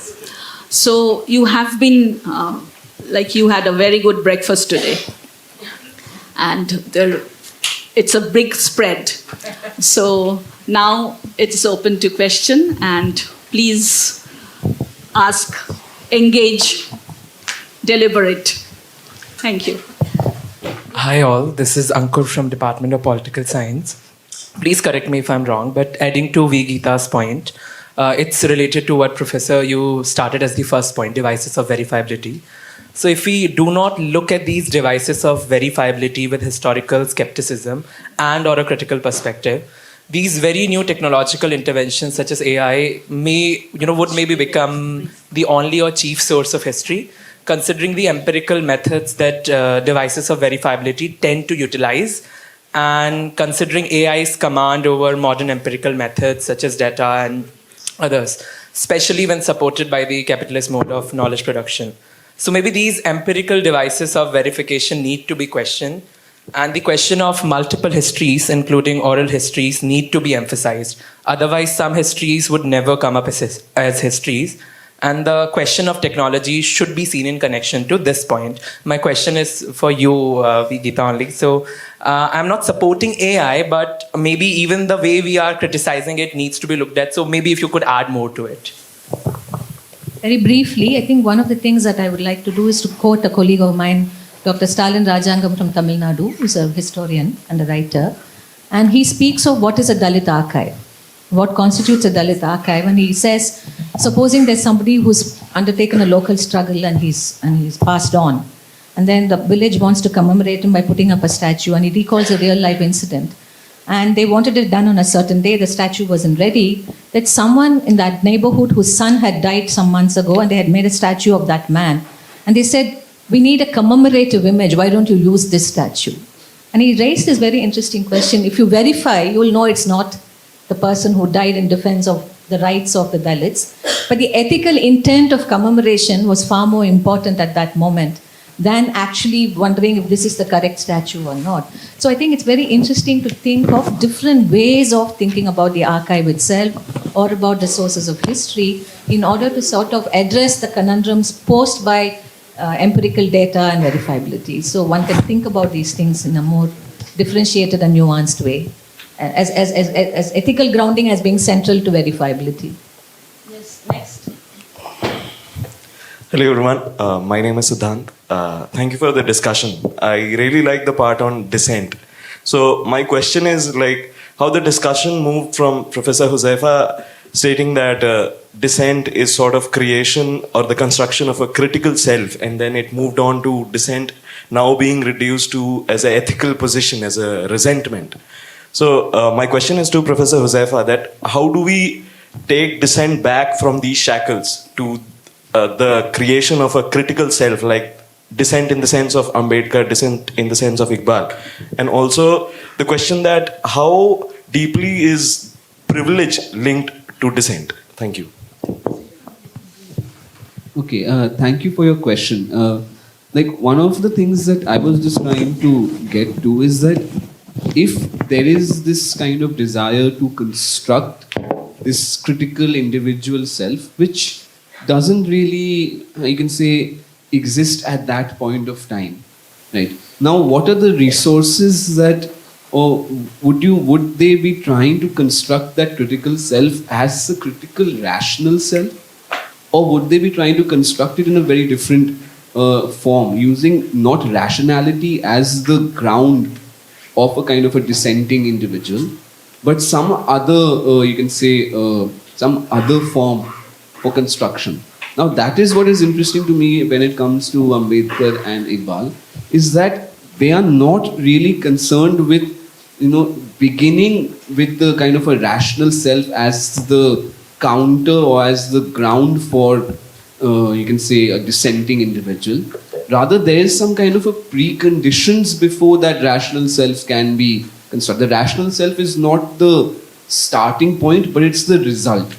[SPEAKER 2] So you have been, you had a very good breakfast today. And it's a big spread. So now it's open to question, and please ask, engage, deliberate. Thank you.
[SPEAKER 7] Hi all, this is Ankur from Department of Political Science. Please correct me if I'm wrong, but adding to Geetha's point, it's related to what, Professor, you started as the first point, devices of verifiability. So if we do not look at these devices of verifiability with historical skepticism and or a critical perspective, these very new technological interventions such as AI would maybe become the only or chief source of history, considering the empirical methods that devices of verifiability tend to utilize, and considering AI's command over modern empirical methods such as data and others, especially when supported by the capitalist mode of knowledge production. So maybe these empirical devices of verification need to be questioned, and the question of multiple histories, including oral histories, need to be emphasized. Otherwise, some histories would never come up as histories, and the question of technology should be seen in connection to this point. My question is for you, Geetha, only. So I'm not supporting AI, but maybe even the way we are criticizing it needs to be looked at. So maybe if you could add more to it.
[SPEAKER 4] Very briefly, I think one of the things that I would like to do is to quote a colleague of mine, Dr. Stalin Rajangam from Tamil Nadu, who's a historian and a writer. And he speaks of what is a Dalit archive, what constitutes a Dalit archive. And he says, supposing there's somebody who's undertaken a local struggle and he's passed on, and then the village wants to commemorate him by putting up a statue, and he recalls a real life incident. And they wanted it done on a certain day, the statue wasn't ready, that someone in that neighborhood whose son had died some months ago, and they had made a statue of that man. And they said, we need a commemorative image, why don't you use this statue? And he raised this very interesting question. If you verify, you will know it's not the person who died in defense of the rights of the Dalits. But the ethical intent of commemoration was far more important at that moment than actually wondering if this is the correct statue or not. So I think it's very interesting to think of different ways of thinking about the archive itself or about the sources of history in order to sort of address the conundrums posed by empirical data and verifiability. So one can think about these things in a more differentiated and nuanced way, as ethical grounding as being central to verifiability. Yes, next.
[SPEAKER 8] Hello everyone, my name is Siddhant. Thank you for the discussion. I really like the part on dissent. So my question is like how the discussion moved from Professor Huzaifa stating that dissent is sort of creation or the construction of a critical self, and then it moved on to dissent now being reduced to as an ethical position, as a resentment. So my question is to Professor Huzaifa that how do we take dissent back from these shackles to the creation of a critical self, like dissent in the sense of Ambedkar, dissent in the sense of Iqbal, and also the question that how deeply is privilege linked to dissent? Thank you.
[SPEAKER 5] Okay, thank you for your question. Like one of the things that I was just trying to get to is that if there is this kind of desire to construct this critical individual self, which doesn't really, you can say, exist at that point of time, right? Now, what are the resources that, or would they be trying to construct that critical self as a critical rational self, or would they be trying to construct it in a very different form, using not rationality as the ground of a kind of a dissenting individual, but some other, you can say, some other form for construction? Now, that is what is interesting to me when it comes to Ambedkar and Iqbal, is that they are not really concerned with, beginning with the kind of a rational self as the counter or as the ground for, you can say, a dissenting individual. Rather, there is some kind of a preconditions before that rational self can be constructed. The rational self is not the starting point, but it's the result,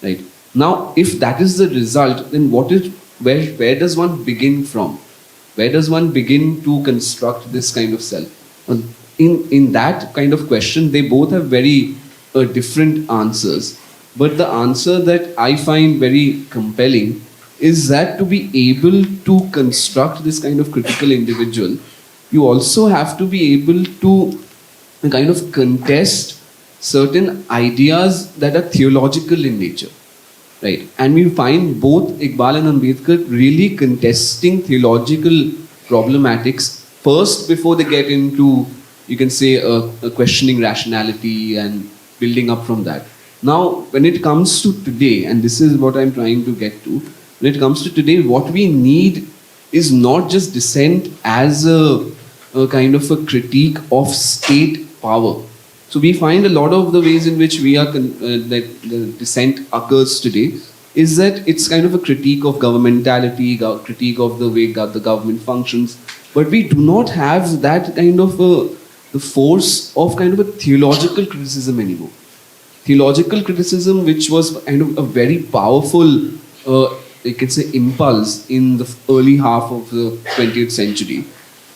[SPEAKER 5] right? Now, if that is the result, then where does one begin from? Where does one begin to construct this kind of self? In that kind of question, they both have very different answers. But the answer that I find very compelling is that to be able to construct this kind of critical individual, you also have to be able to kind of contest certain ideas that are theological in nature. Right, and we find both Iqbal and Ambedkar really contesting theological problematics first before they get into, you can say, a questioning rationality and building up from that. Now, when it comes to today, and this is what I'm trying to get to, when it comes to today, what we need is not just dissent as a kind of a critique of state power. So we find a lot of the ways in which we are that the dissent occurs today is that it's kind of a critique of governmentality, critique of the way the government functions, but we do not have that kind of the force of kind of a theological criticism anymore. Theological criticism, which was kind of a very powerful, you can say, impulse in the early half of the 20th century,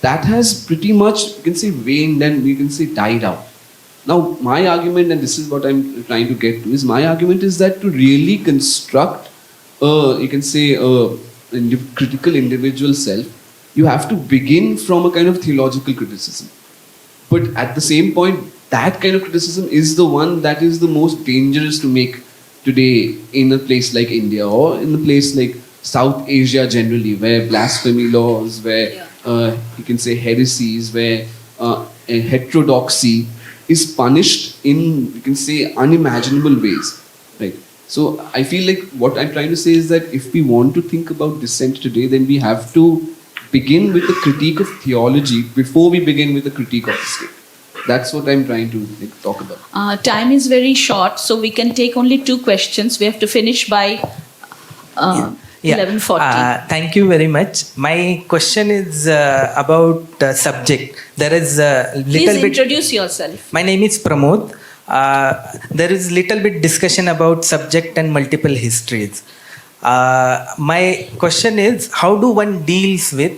[SPEAKER 5] that has pretty much, you can say, waned and you can say died out. Now, my argument, and this is what I'm trying to get to, is my argument is that to really construct you can say, critical individual self, you have to begin from a kind of theological criticism. But at the same point, that kind of criticism is the one that is the most dangerous to make today in a place like India or in a place like South Asia generally, where blasphemy laws, where you can say heresies, where heterodoxy is punished in, you can say, unimaginable ways. Right? So I feel like what I'm trying to say is that if we want to think about dissent today, then we have to begin with a critique of theology before we begin with a critique of the state. That's what I'm trying to talk about.
[SPEAKER 2] Time is very short, so we can take only 2 questions. We have to finish by 11:40.
[SPEAKER 9] Thank you very much. My question is about subject. There is a little
[SPEAKER 2] Please
[SPEAKER 9] bit.
[SPEAKER 2] introduce yourself.
[SPEAKER 9] My name is Pramod. There is little bit discussion about subject and multiple histories. My question is, how do one deals with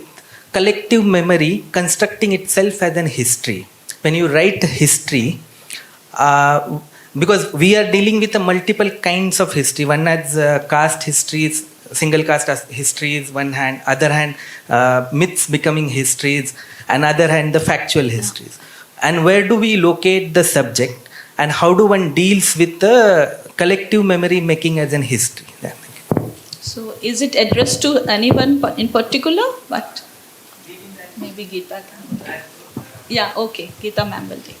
[SPEAKER 9] collective memory constructing itself as an history? When you write history, because we are dealing with a multiple kinds of history. One has caste histories, single caste histories, one hand, other hand, myths becoming histories, another hand, the factual histories. And where do we locate the subject, and how do one deals with the collective memory making as an history? Yeah, thank you.
[SPEAKER 2] So, is it addressed to anyone in particular? But maybe Geetha can. Yeah, okay. Geetha ma'am will take.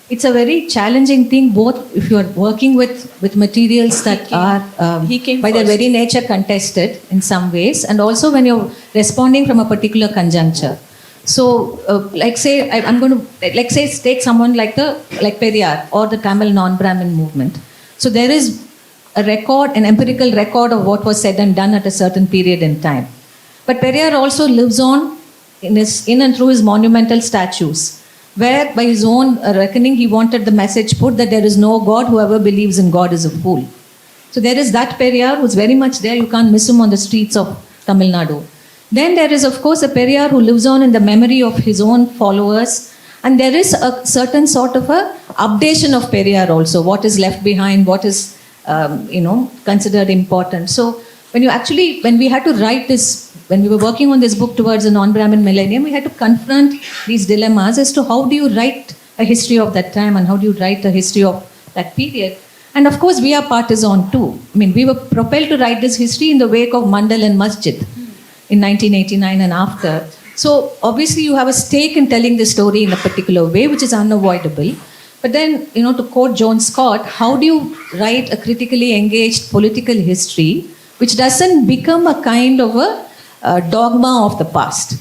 [SPEAKER 4] It's a very challenging thing, both if you are working with materials that are
[SPEAKER 2] He came
[SPEAKER 4] by their
[SPEAKER 2] first.
[SPEAKER 4] very nature contested in some ways, and also when you're responding from a particular conjuncture. So, like say, I'm going to like say take someone like Periyar or the Tamil non-Brahmin movement. So there is a record, an empirical record of what was said and done at a certain period in time. But Periyar also lives on in and through his monumental statues, where by his own reckoning he wanted the message put that there is no God, whoever believes in God is a fool. So there is that Periyar who's very much there, you can't miss him on the streets of Tamil Nadu. Then there is of course a Periyar who lives on in the memory of his own followers, and there is a certain sort of a updation of Periyar also, what is left behind, what is considered important. So when we had to write this, when we were working on this book towards the non-Brahmin millennium, we had to confront these dilemmas as to how do you write a history of that time and how do you write a history of that period. And of course, we are partisan too. I mean, we were propelled to write this history in the wake of Mandal and Masjid in 1989 and after. So obviously, you have a stake in telling the story in a particular way, which is unavoidable. But then, to quote John Scott, how do you write a critically engaged political history which doesn't become a kind of a dogma of the past?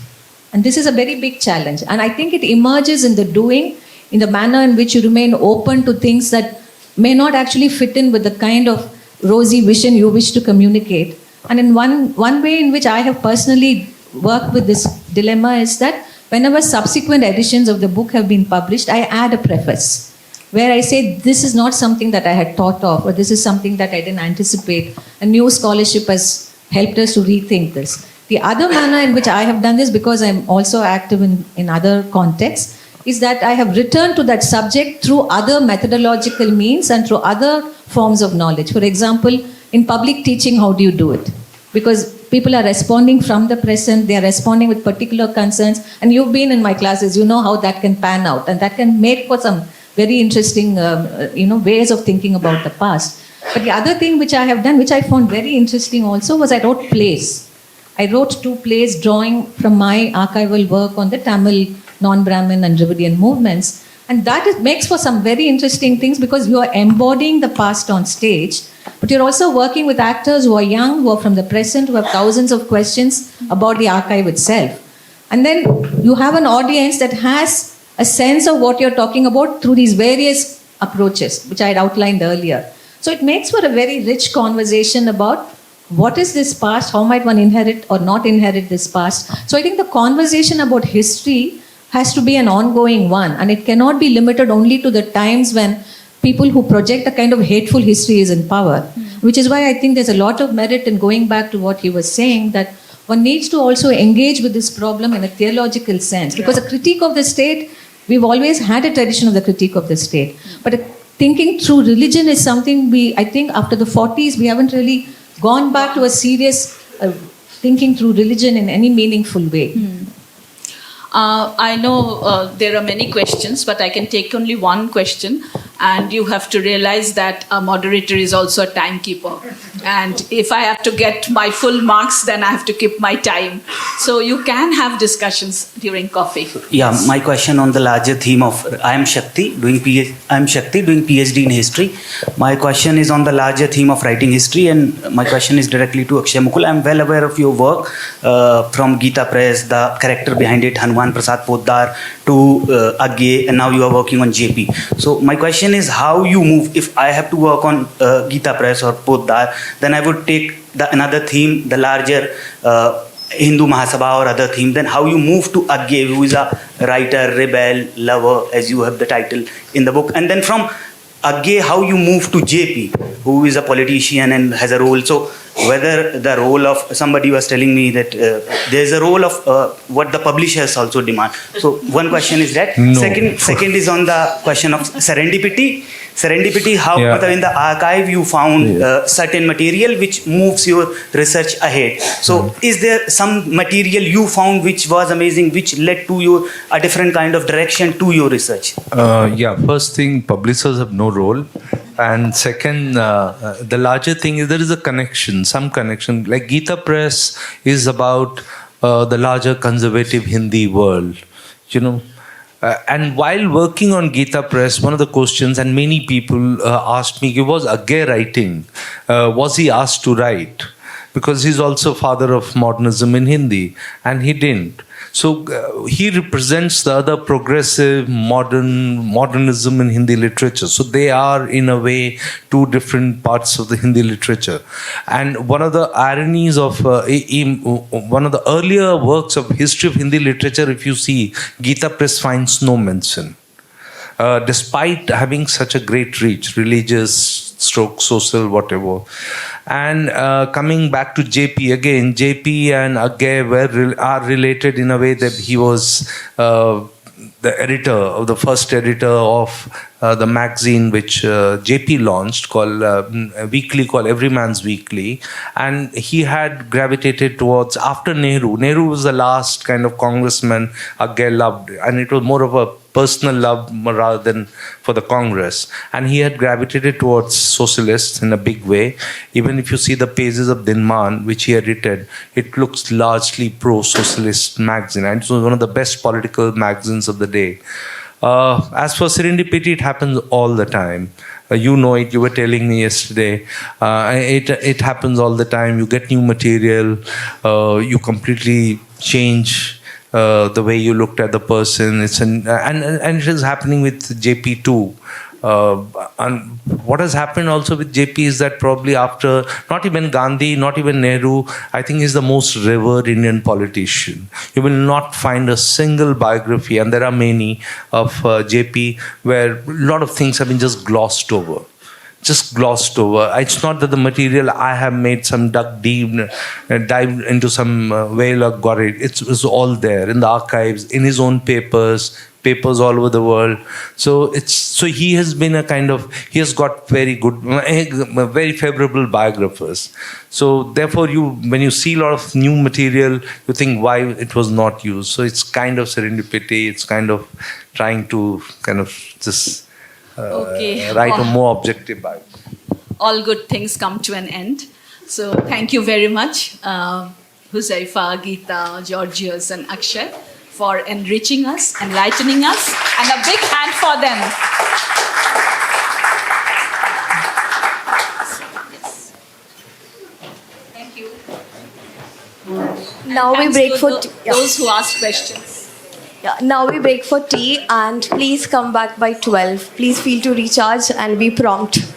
[SPEAKER 4] And this is a very big challenge. And I think it emerges in the doing, in the manner in which you remain open to things that may not actually fit in with the kind of rosy vision you wish to communicate. And in one way in which I have personally worked with this dilemma is that whenever subsequent editions of the book have been published, I add a preface where I say this is not something that I had thought of, or this is something that I didn't anticipate. A new scholarship has helped us to rethink this. The other manner in which I have done this, because I'm also active in other contexts, is that I have returned to that subject through other methodological means and through other forms of knowledge. For example, in public teaching, how do you do it? Because people are responding from the present, they are responding with particular concerns, and you've been in my classes, you know how that can pan out, and that can make for some very interesting, ways of thinking about the past. But the other thing which I have done, which I found very interesting also, was I wrote plays. I wrote 2 plays drawing from my archival work on the Tamil, non-Brahmin and Dravidian movements. And that makes for some very interesting things because you are embodying the past on stage, but you're also working with actors who are young, who are from the present, who have thousands of questions about the archive itself. And then you have an audience that has a sense of what you're talking about through these various approaches, which I had outlined earlier. So it makes for a very rich conversation about what is this past, how might one inherit or not inherit this past. So I think the conversation about history has to be an ongoing one, and it cannot be limited only to the times when people who project a kind of hateful history is in power, which is why I think there's a lot of merit in going back to what he was saying, that one needs to also engage with this problem in a theological sense, because a critique of the state, we've always had a tradition of the critique of the state, but thinking through religion is something I think after the 40s, we haven't really gone back to a serious thinking through religion in any meaningful way?
[SPEAKER 2] I know there are many questions, but I can take only one question. And you have to realize that a moderator is also a timekeeper. And if I have to get my full marks, then I have to keep my time. So you can have discussions during coffee.
[SPEAKER 10] Yeah, my question on the larger theme of I am Shakti doing PhD in history. My question is on the larger theme of writing history, and my question is directly to Akshaya Mukul. I am well aware of your work from Geetha Press, the character behind it, Hanuman Prasad Poddar, to Agge, and now you are working on JP. So my question is how you move. If I have to work on Geetha Press or Poddar, then I would take another theme, the larger Hindu Mahasabha or other theme. Then how you move to Agge, who is a writer, rebel, lover, as you have the title in the book. And then from Agge, how you move to JP, who is a politician and has a role. So whether the role of, somebody was telling me that there's a role of what the publishers also demand. So one question is that.
[SPEAKER 3] No.
[SPEAKER 10] Second is on the question of serendipity. How in the archive you found certain material which moves your research ahead. So is there some material you found which was amazing, which led to a different kind of direction to your research?
[SPEAKER 3] First thing, publishers have no role. And second, the larger thing is there is a connection, some connection. Like Geetha Press is about the larger conservative Hindi world, you know. And while working on Geetha Press, one of the questions, and many people asked me, was Agge writing? Was he asked to write? Because he's also father of modernism in Hindi, and he didn't. So he represents the other progressive modernism in Hindi literature. So they are, in a way, two different parts of the Hindi literature. And one of the ironies of one of the earlier works of history of Hindi literature, if you see, Geetha Press finds no mention. Despite having such a great reach, religious, social, whatever. And coming back to JP again, JP and Agge are related in a way that he was the first editor of the magazine which JP launched called Every Man's Weekly, and he had gravitated towards, after Nehru was the last kind of congressman Agge loved, and it was more of a personal love rather than for the Congress, and he had gravitated towards socialists in a big way. Even if you see the pages of Dinman which he had written, it looks largely pro-socialist magazine, and it was one of the best political magazines of the day. As for serendipity, it happens all the time. You know it, you were telling me yesterday. It happens all the time. You get new material, you completely change the way you looked at the person. And it is happening with JP too. And what has happened also with JP is that probably after, not even Gandhi, not even Nehru, I think he's the most revered Indian politician. You will not find a single biography, and there are many, of JP where a lot of things have been just glossed over. It's not that the material I have made some dive into some whale or got it. It's all there in the archives, in his own papers all over the world. So he has been he has got very good, very favorable biographers. So therefore, when you see a lot of new material, you think why it was not used. So it's kind of serendipity. It's kind of trying to just write a more objective Bible.
[SPEAKER 2] All good things come to an end. So thank you very much, Huzaifa, Geetha, Georgios, and Akshay, for enriching us, enlightening us, and a big hand for them. Yes. Thank you.
[SPEAKER 1] Now we break for
[SPEAKER 2] those who asked questions.
[SPEAKER 1] Now we break for tea, and please come back by 12. Please feel to recharge and be prompt.